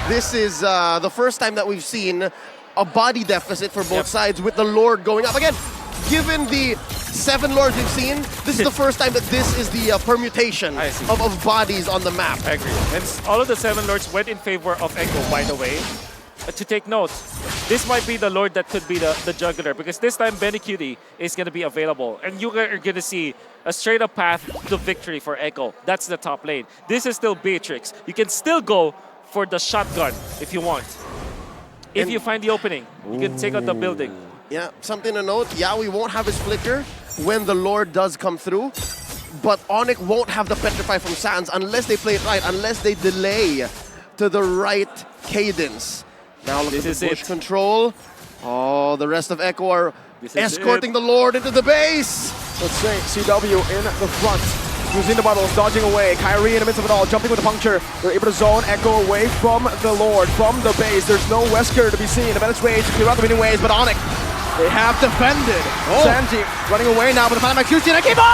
This is the first time that we've seen a body deficit for both sides with the Lord going up. Again, given the 7 lords we've seen, this is the first time that this is the permutation of bodies on the map. I agree. And all of the 7 lords went in favor of Echo, by the way. To take note, this might be the lord that could be the juggler, because this time Benny Cutie is going to be available. And you are going to see a straight up path to victory for Echo. That's the top lane. This is still Beatrix. You can still go for the shotgun if you want. If you find the opening, you can take out the building. Yeah, something to note. Yeah, we won't have his flicker when the Lord does come through, but ONIC won't have the Petrify from Sands unless they play it right, unless they delay to the right cadence. Now look at the push control. Oh, the rest of Echo are escorting the Lord into the base. Let's say CW in the front. Using the bottles, dodging away. Kyrie in the midst of it all, jumping with the puncture. They're able to zone Echo away from the Lord, from the base. There's no Wesker to be seen. The Menace Rage to clear out the winning ways, but ONIC, they have defended. Sanji running away now with the Panama QC and a keep on!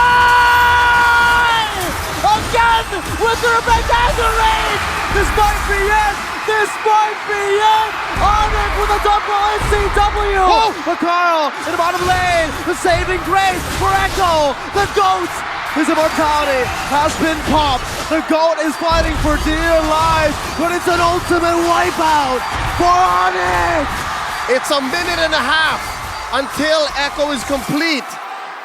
Again with the Revenge Dagger Rage! This might be it! This might be it! ONIC with a double NCW! Oh! But Carl in the bottom lane, the saving grace for Echo! The GOAT! His immortality has been popped. The GOAT is fighting for dear life, but it's an ultimate wipeout for ONIC! It's a minute and a half until Echo is complete,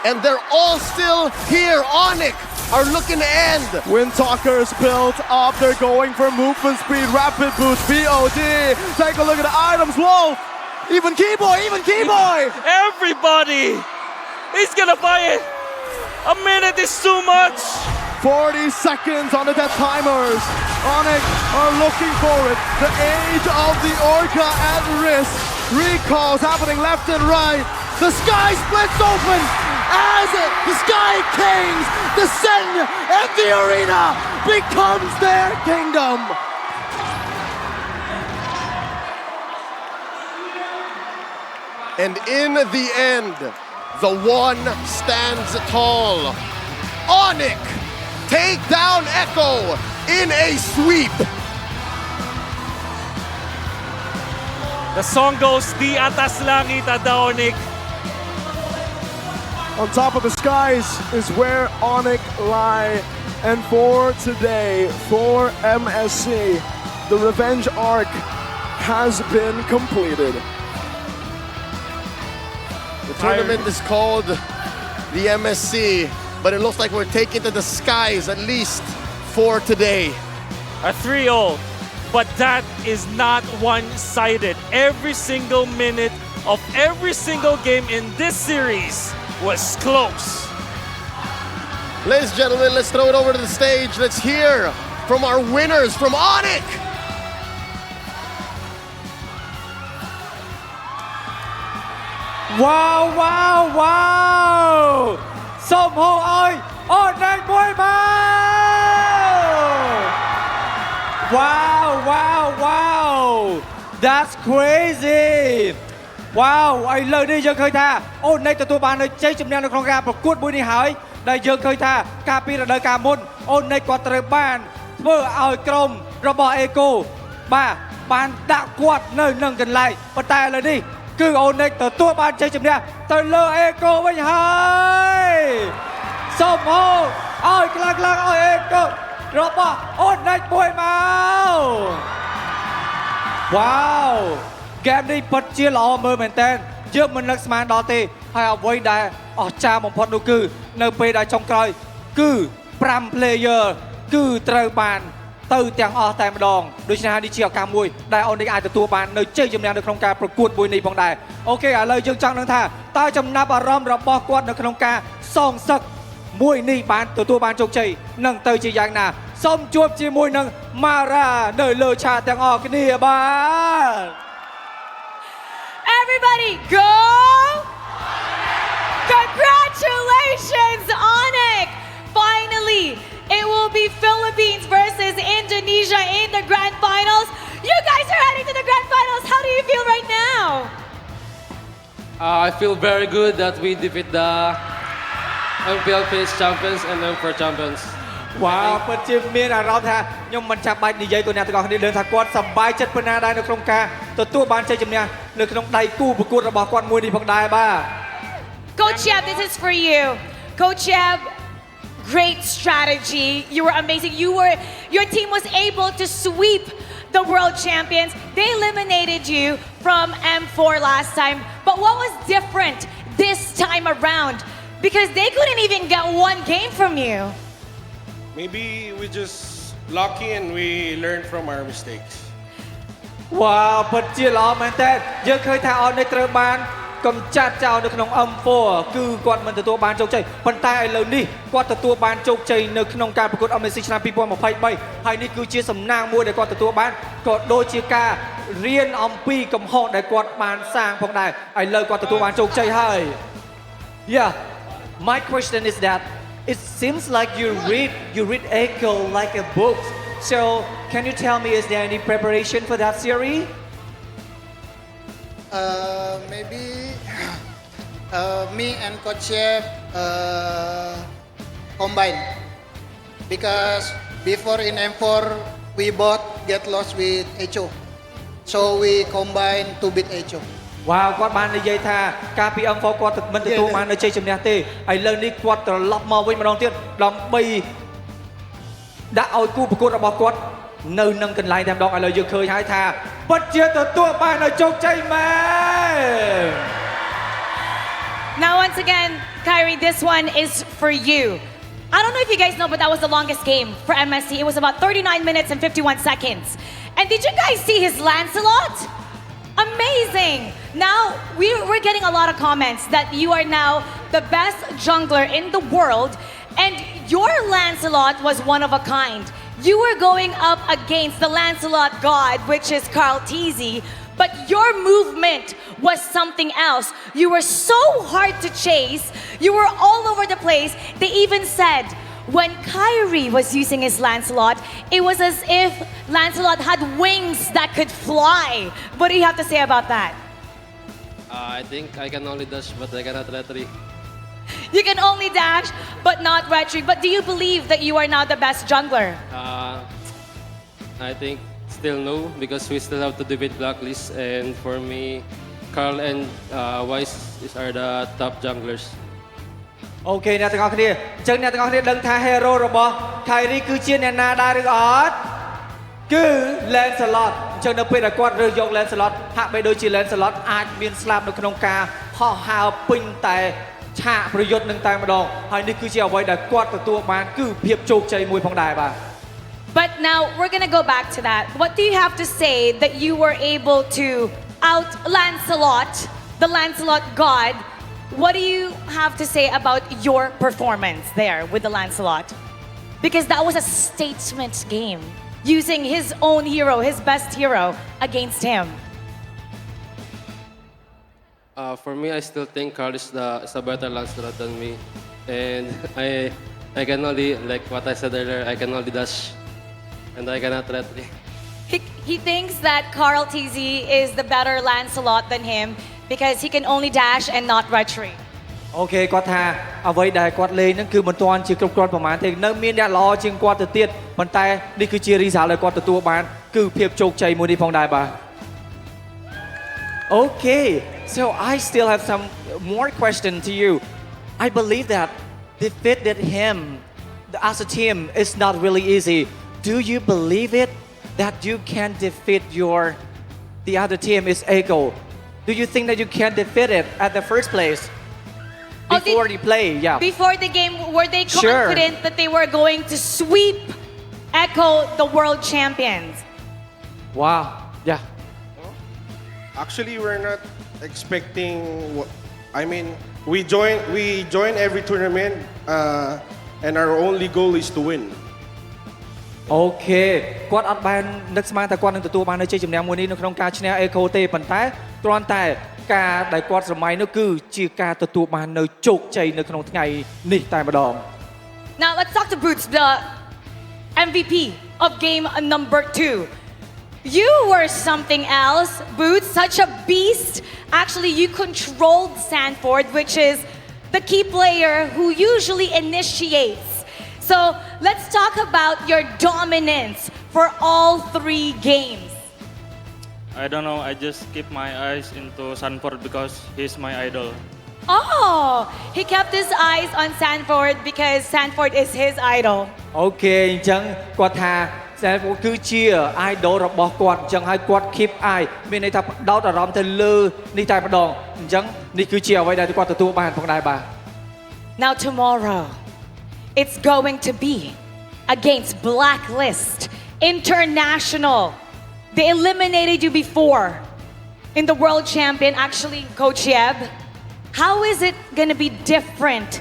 and they're all still here. ONIC are looking to end. Windtalker's built up. They're going for movement speed, rapid boost, BOD. Take a look at the items. Whoa! Even Keyboy, even Keyboy! Everybody is gonna buy it. A minute is too much. 40 seconds on the death timers. ONIC are looking for it. The age of the Orca at risk. Recalls happening left and right. The sky splits open as the Sky Kings descend and the arena becomes their kingdom. And in the end, the one stands tall. ONIC take down Echo in a sweep. The song goes, Di atas langit ada ONIC. On top of the skies is where ONIC lie. And for today, for MSC, the revenge arc has been completed. The tournament is called the MSC, but it looks like we're taking to the skies at least for today. A 3-0, but that is not one-sided. Every single minute of every single game in this series was close. Ladies and gentlemen, let's throw it over to the stage. Let's hear from our winners from ONIC. Wow, wow, wow! Sông Hồ ơi, ONIC vui màu! Wow, wow, wow! That's crazy! Wow, ឥឡូវនេះយើងឃើញថា ONIC ទទួលបាននូវជ័យជំនះនៅក្នុងការប្រកួតមួយនេះហើយដែលយើងឃើញថាកាលពីរដូវកាលមុន ONIC គាត់ត្រូវបានធ្វើឲ្យក្រុមរបស់ Echo បានដាក់គាត់នៅនឹងកន្លែងប៉ុន្តែឥឡូវនេះគឺ ONIC ទទួលបានជ័យជំនះទៅលើ Echo វិញហើយសូមហៅឲ្យខ្លាំងៗឲ្យ Echo របស់ ONIC មួយមក Wow ហ្គេមនេះពិតជាល្អមើលមែនតើយើងមិននឹកស្មានដល់ទេហើយអ្វីដែលអស្ចារ្យបំផុតនោះគឺនៅពេលដែលចុងក្រោយគឺ5 player គឺត្រូវបានទៅទាំងអស់តែម្ដងដូច្នេះហើយនេះជាឱកាសមួយដែល ONIC អាចទទួលបាននៅជ័យជំនះនៅក្នុងការប្រកួតមួយនេះផងដែរអូខេឥឡូវយើងចង់ដឹងថាតើចំណាប់អារម្មណ៍របស់គាត់នៅក្នុងការសងសឹកមួយនេះបានទទួលបានជោគជ័យនឹងទៅជាយ៉ាងណាសូមជួបជាមួយនឹង Mara នៅលើឆាកទាំងអស់គ្នាបាទ Everybody go! Congratulations, ONIC! Finally, it will be Philippines versus Indonesia in the grand finals. You guys are heading to the grand finals. How do you feel right now? I feel very good that we defeat the MPL Phase champions and M4 champions. វ៉ាវពិតជាមានអារម្មណ៍ថាខ្ញុំមិនចាំបាច់និយាយទៅអ្នកទាំងអស់គ្នាដឹងថាគាត់សប្បាយចិត្តប៉ុណ្ណាដែរនៅក្នុងការទទួលបានជ័យជំនះនៅក្នុងដៃគូប្រកួតរបស់គាត់មួយនេះផងដែរបាទ Coach Yab, this is for you. Coach Yab, great strategy. You were amazing. Your team was able to sweep the world champions. They eliminated you from M4 last time. But what was different this time around? Because they couldn't even get one game from you. Maybe we just lucky and we learn from our mistakes. វ៉ាវពិតជាល្អមែនតើយើងឃើញថាអននេះត្រូវបានកំចាត់ចោលនៅក្នុង M4 គឺគាត់មិនទទួលបានជោគជ័យប៉ុន្តែឥឡូវនេះគាត់ទទួលបានជោគជ័យនៅក្នុងការប្រកួត MSC ឆ្នាំ 2023 ហើយនេះគឺជាសំណាងមួយដែលគាត់ទទួលបានក៏ដូចជាការរៀនអំពីកំហុសដែលគាត់បានសាងផងដែរឥឡូវគាត់ទទួលបានជោគជ័យហើយ Yeah my question is that it seems like you read Echo like a book so can you tell me is there any preparation for that series Maybe me and Coach Chef combine because before in M4 we both get lost with Echo, so we combine to beat Echo. វ៉ាវគាត់បាននិយាយថាការពី M4 គាត់មិនទទួលបាននៅជ័យជំនះទេឥឡូវនេះគាត់ត្រឡប់មកវិញម្ដងទៀតដើម្បីដាក់ឲ្យគូប្រកួតរបស់គាត់នៅនឹងកន្លែងតែម្ដងឥឡូវយើងឃើញហើយថាពិតជាទទួលបាននៅជោគជ័យមែន Now once again, Kyrie, this one is for you. I don't know if you guys know, but that was the longest game for MSC. It was about 39 minutes and 51 seconds. And did you guys see his Lancelot? Amazing! Now, we're getting a lot of comments that you are now the best jungler in the world, and your Lancelot was one of a kind. You were going up against the Lancelot god, which is Carl Teasy, but your movement was something else. You were so hard to chase. You were all over the place. They even said when Kyrie was using his Lancelot, it was as if Lancelot had wings that could fly. What do you have to say about that? I think I can only dash, but I cannot retreat. You can only dash, but not retreat. But do you believe that you are now the best jungler? I think still no, because we still have to defeat Blacklist, and for me, Carl and Wise are the top junglers. អូខេអ្នកទាំងអស់គ្នាអញ្ចឹងអ្នកទាំងអស់គ្នាដឹងថា hero របស់ Kyrie គឺជាអ្នកណាដែរឬអត់គឺ Lancelot អញ្ចឹងនៅពេលដែលគាត់រើសយក Lancelot ហាក់បីដូចជា Lancelot អាចមានស្លាប់នៅក្នុងការហោះហើរពេញតែឆាកប្រយុទ្ធនឹងតែម្ដងហើយនេះគឺជាអ្វីដែលគាត់ទទួលបានគឺភាពជោគជ័យមួយផងដែរបាទ But now we're gonna go back to that. What do you have to say that you were able to out Lancelot, the Lancelot god? What do you have to say about your performance there with the Lancelot? Because that was a statement game, using his own hero, his best hero, against him. For me, I still think Carl is a better Lancelot than me, and I can only, like what I said earlier, I can only dash, and I cannot retreat. He thinks that Carl Teasy is the better Lancelot than him because he can only dash and not retreat. អូខេគាត់ថាអ្វីដែលគាត់លេងហ្នឹងគឺមិនទាន់ជាគ្រប់គ្រាន់ប្រហែលទេនៅមានអ្នកល្អជាងគាត់ទៅទៀតប៉ុន្តែនេះគឺជា result ដែលគាត់ទទួលបានគឺភាពជោគជ័យមួយនេះផងដែរបាទ Okay so I still have some more question to you I believe that defeated him as a team is not really easy do you believe it that you can defeat the other team is Echo do you think that you can defeat it at the first place before they play, yeah. Before the game, were they confident that they were going to sweep Echo, the world champions? Wow, yeah. Actually, we're not expecting. I mean, we join every tournament, and our only goal is to win. អូខេគាត់អត់បាននឹកស្មានថាគាត់នឹងទទួលបាននៅជ័យជំនះមួយនេះនៅក្នុងការឈ្នះ Echo ទេប៉ុន្តែគ្រាន់តែការដែលគាត់ស្រមៃនោះគឺជាការទទួលបាននៅជោគជ័យនៅក្នុងថ្ងៃនេះតែម្ដង Now let's talk to Boots, the MVP of game number 2. You were something else, Boots, such a beast. Actually, you controlled Sanford, which is the key player who usually initiates. So let's talk about your dominance for all 3 games. I don't know, I just keep my eyes into Sanford because he's my idol. Oh, he kept his eyes on Sanford because Sanford is his idol. អូខេអញ្ចឹងគាត់ថា Sanford គឺជា idol របស់គាត់អញ្ចឹងហើយគាត់ keep eye មានន័យថាផ្ដោតអារម្មណ៍ទៅលើនេះតែម្ដងអញ្ចឹងនេះគឺជាអ្វីដែលគាត់ទទួលបានផងដែរបាទ Now tomorrow, it's going to be against Blacklist International. They eliminated you before in the World Champion, actually, Coach Yeb. How is it going to be different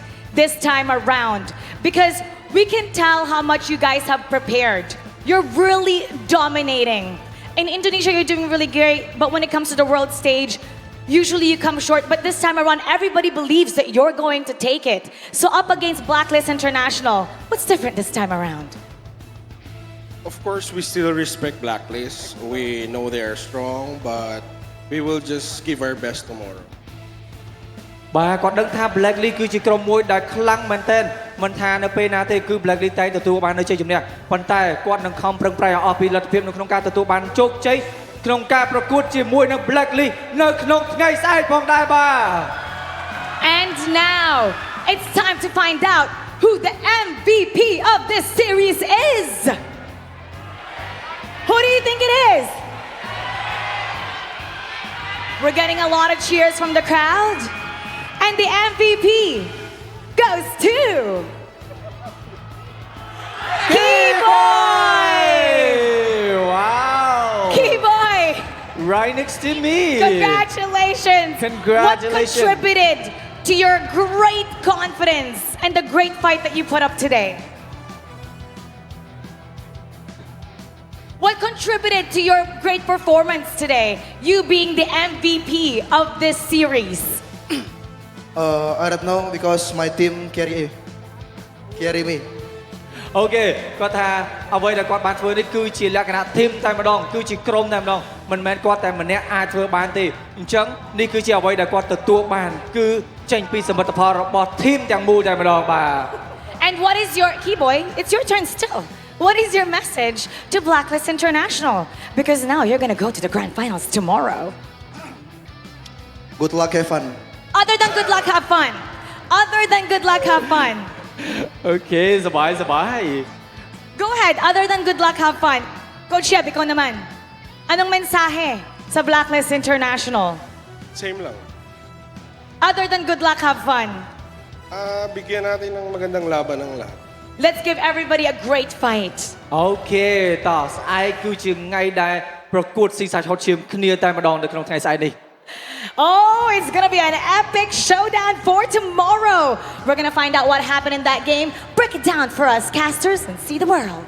this time around? Because we can tell how much you guys have prepared. You're really dominating. In Indonesia, you're doing really great, but when it comes to the world stage, usually you come short, but this time around, everybody believes that you're going to take it. So up against Blacklist International, what's different this time around? Of course, we still respect Blacklist. We know they are strong, but we will just give our best tomorrow. បាទគាត់ដឹងថា Blacklist គឺជាក្រុមមួយដែលខ្លាំងមែនទែនមិនថានៅពេលណាទេគឺ Blacklist តែទទួលបាននៅជ័យជំនះប៉ុន្តែគាត់នឹងខំប្រឹងប្រែងឲ្យអស់ពីលទ្ធភាពនៅក្នុងការទទួលបានជោគជ័យក្នុងការប្រកួតជាមួយនឹង Blacklist នៅក្នុងថ្ងៃស្អែកផងដែរបាទ And now, it's time to find out who the MVP of this series is. Who do you think it is? We're getting a lot of cheers from the crowd. And the MVP goes to Keyboy! Wow! Keyboy! Right next to me! Congratulations! Congratulations! What contributed to your great confidence and the great fight that you put up today? What contributed to your great performance today, you being the MVP of this series? I don't know because my team carry me. អូខេគាត់ថាអ្វីដែលគាត់បានធ្វើនេះគឺជាលក្ខណៈ team តែម្ដងគឺជាក្រុមតែម្ដងមិនមែនគាត់តែម្នាក់អាចធ្វើបានទេអញ្ចឹងនេះគឺជាអ្វីដែលគាត់ទទួលបានគឺចេញពីសមិទ្ធផលរបស់ team ទាំងមូលតែម្ដងបាទ And what is your Keyboy? It's your turn still. What is your message to Blacklist International? Because now you're going to go to the grand finals tomorrow. Good luck, have fun. Other than good luck, have fun. Other than good luck, have fun. អូខេសប្បាយសប្បាយ Go ahead. Other than good luck, have fun. Coach Yeb, ikaw naman. Anong mensahe sa Blacklist International? Same lang. Other than good luck, have fun. Bigyan natin ng magandang laban ng lahat. Let's give everybody a great fight. អូខេតោះស្អែកគឺជាថ្ងៃដែលប្រកួតស៊ីសាច់ហត់ឈាមគ្នាតែម្ដងនៅក្នុងថ្ងៃស្អែកនេះ Oh, it's going to be an epic showdown for tomorrow. We're going to find out what happened in that game. Break it down for us, casters, and see the world.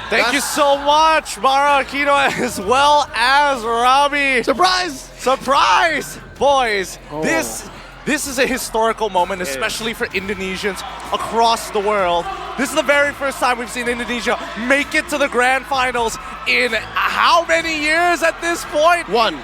Thank you so much, Mara Aquino, as well as Robbie. Surprise! Surprise! Boys, this is a historical moment, especially for Indonesians across the world. This is the very first time we've seen Indonesia make it to the grand finals in how many years at this point? 1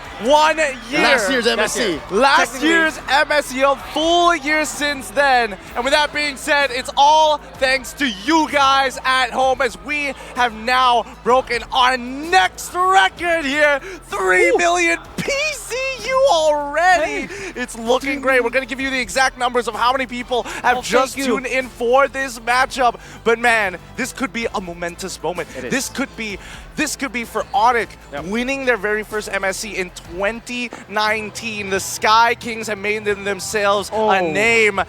year. Last year's MSC. Last year's MSC, a full year since then. And with that being said, it's all thanks to you guys at home as we have now broken our next record here. 3 million PCU already. It's looking great. We're going to give you the exact numbers of how many people have just tuned in for this matchup. But man, this could be a momentous moment. This could be for ONIC winning their very first MSC in 2019. The Sky Kings have made themselves a name.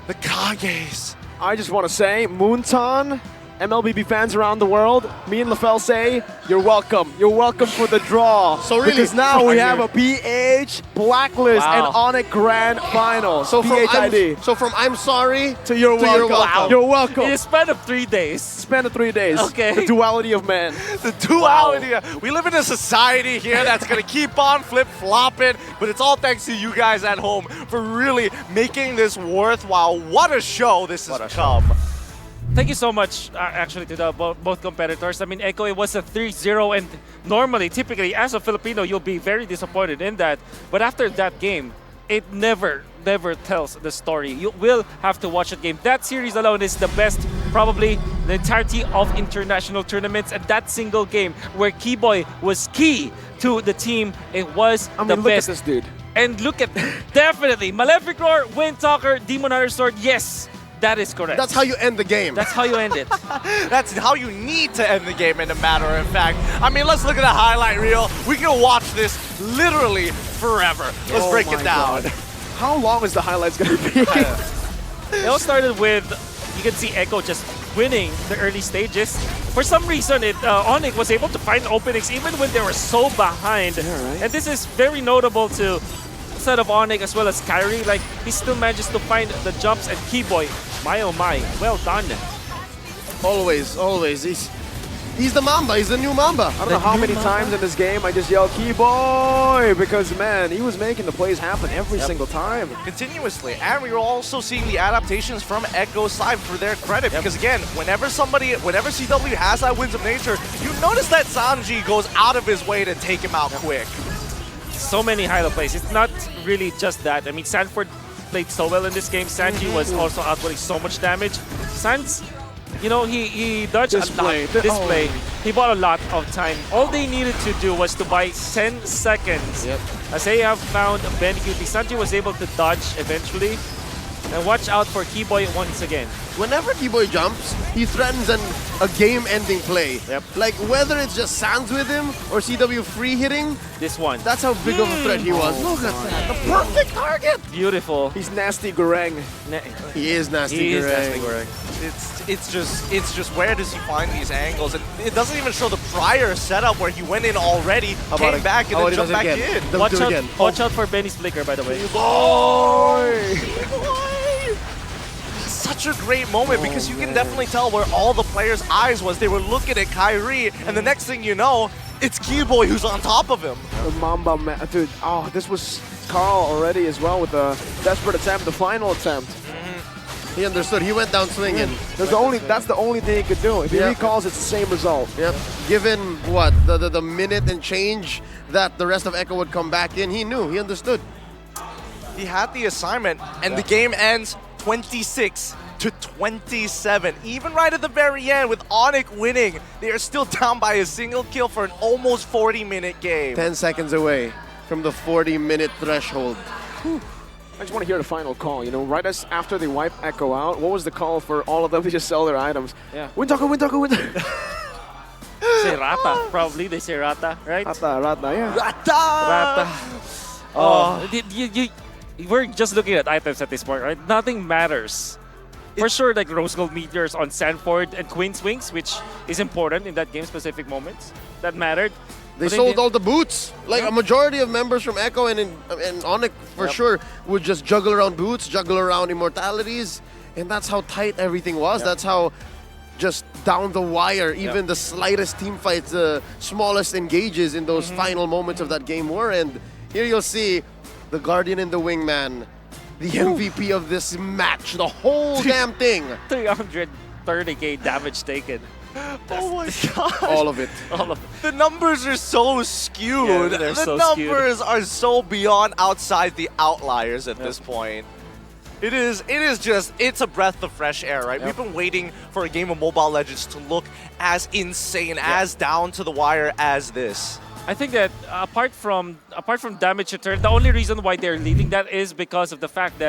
The Kages. I just want to say, Moonton, MLBB fans around the world, me and LaFell say, you're welcome. You're welcome for the draw. So really, because now we have a PH, Blacklist, and ONIC Grand Final. So PHID. from I'm sorry to you're welcome. welcome. You're welcome. You spent 3 days. Spend 3 days. Okay. The duality of man. The duality. We live in a society here that's going to keep on flip-flopping, but it's all thanks to you guys at home for really making this worthwhile. What a show this has become. Thank you so much, actually, to both competitors. I mean, Echo, it was a 3-0, and normally, typically, as a Filipino, you'll be very disappointed in that. But after that game, it never tells the story. You will have to watch that game. That series alone is the best probably the entirety of international tournaments, and that single game where Keyboy was key to the team, it was I mean, the look best. at this dude. And look at, definitely, Malefic Roar, Wind Talker, Demon Hunter Sword, yes, that is correct. That's how you end the game. That's how you end it. That's how you need to end the game, in a matter of fact. I mean, let's look at the highlight reel. We can watch this literally forever. Let's break it down. God. How long is the highlights going to be? It all started with, you can see Echo just winning the early stages. For some reason, ONIC was able to find openings even when they were so behind. Yeah, right. And this is very notable to set of ONIC as well as Kyrie. Like, he still manages to find the jumps, and Keyboy, my oh my, well done. Always, always. He's the Mamba. He's the new Mamba. I don't know how many times in this game I just yelled Keyboy because, man, he was making the plays happen every single time. Continuously, and we were also seeing the adaptations from Echo's side for their credit, because again, whenever CW has that Winds of Nature, you notice that Sanji goes out of his way to take him out quick. So many highlight plays. It's not really just that. I mean, Sanford played so well in this game. Sanji was also outputting so much damage. Sans, you know, he dodged a lot. Display. He bought a lot of time. All they needed to do was to buy 10 seconds. As they have found Ben QT, Sanji was able to dodge eventually. And watch out for Keyboy once again. Whenever Keyboy jumps, he threatens a game-ending play. Like, whether it's just Sans with him or CW free hitting, This one. that's how big of a threat he was. Look at that. The perfect target. Beautiful. He's nasty Goreng. He is nasty. He is Goreng. nasty Goreng. It's just where does he find these angles? And it doesn't even show the prior setup where he went in already, came back, and then jumped back in. Watch out for Benny's flicker, by the way. Such a great moment, because you can definitely tell where all the players' eyes was. They were looking at Kyrie, and the next thing you know, it's Keyboy who's on top of him. The Mamba, man. Dude, oh, this was Carl already as well with the desperate attempt, the final attempt. He understood. He went down swinging. That's the only thing he could do. If he recalls, it's the same result. Yep. Given what the minute and change that the rest of Echo would come back in, he knew. He understood. He had the assignment, and the game ends 26-27. Even right at the very end, with ONIC winning, they are still down by a single kill for an almost 40-minute game. 10 seconds away from the 40-minute threshold. Whew. I just want to hear the final call. You know, right as after they wipe Echo out, what was the call for all of them to just sell their items? Yeah. Wind Talker, Wind Talker, Wind Talker. Say Rata. Probably they say Rata, right? Rata, yeah. Rata! Oh, we're just looking at items at this point, right? Nothing matters. For sure, like Rose Gold Meteors on Sanford and Queen's Wings, which is important in that game-specific moments. That mattered. They sold all the boots. Like a majority of members from Echo and ONIC for sure would just juggle around boots, juggle around immortalities, and that's how tight everything was. That's how just down the wire, even the slightest team fights, the smallest engages in those final moments of that game were. And here you'll see the Guardian and the Wingman, the MVP of this match, the whole damn thing. 330k damage taken. Oh my god. All of it. All of it. The numbers are so skewed. Yeah, they're the so numbers are so beyond outside the outliers at this point. It's a breath of fresh air, right? We've been waiting for a game of Mobile Legends to look as insane, as down to the wire as this. I think that apart from damage return, the only reason why they're leading that is because of the fact that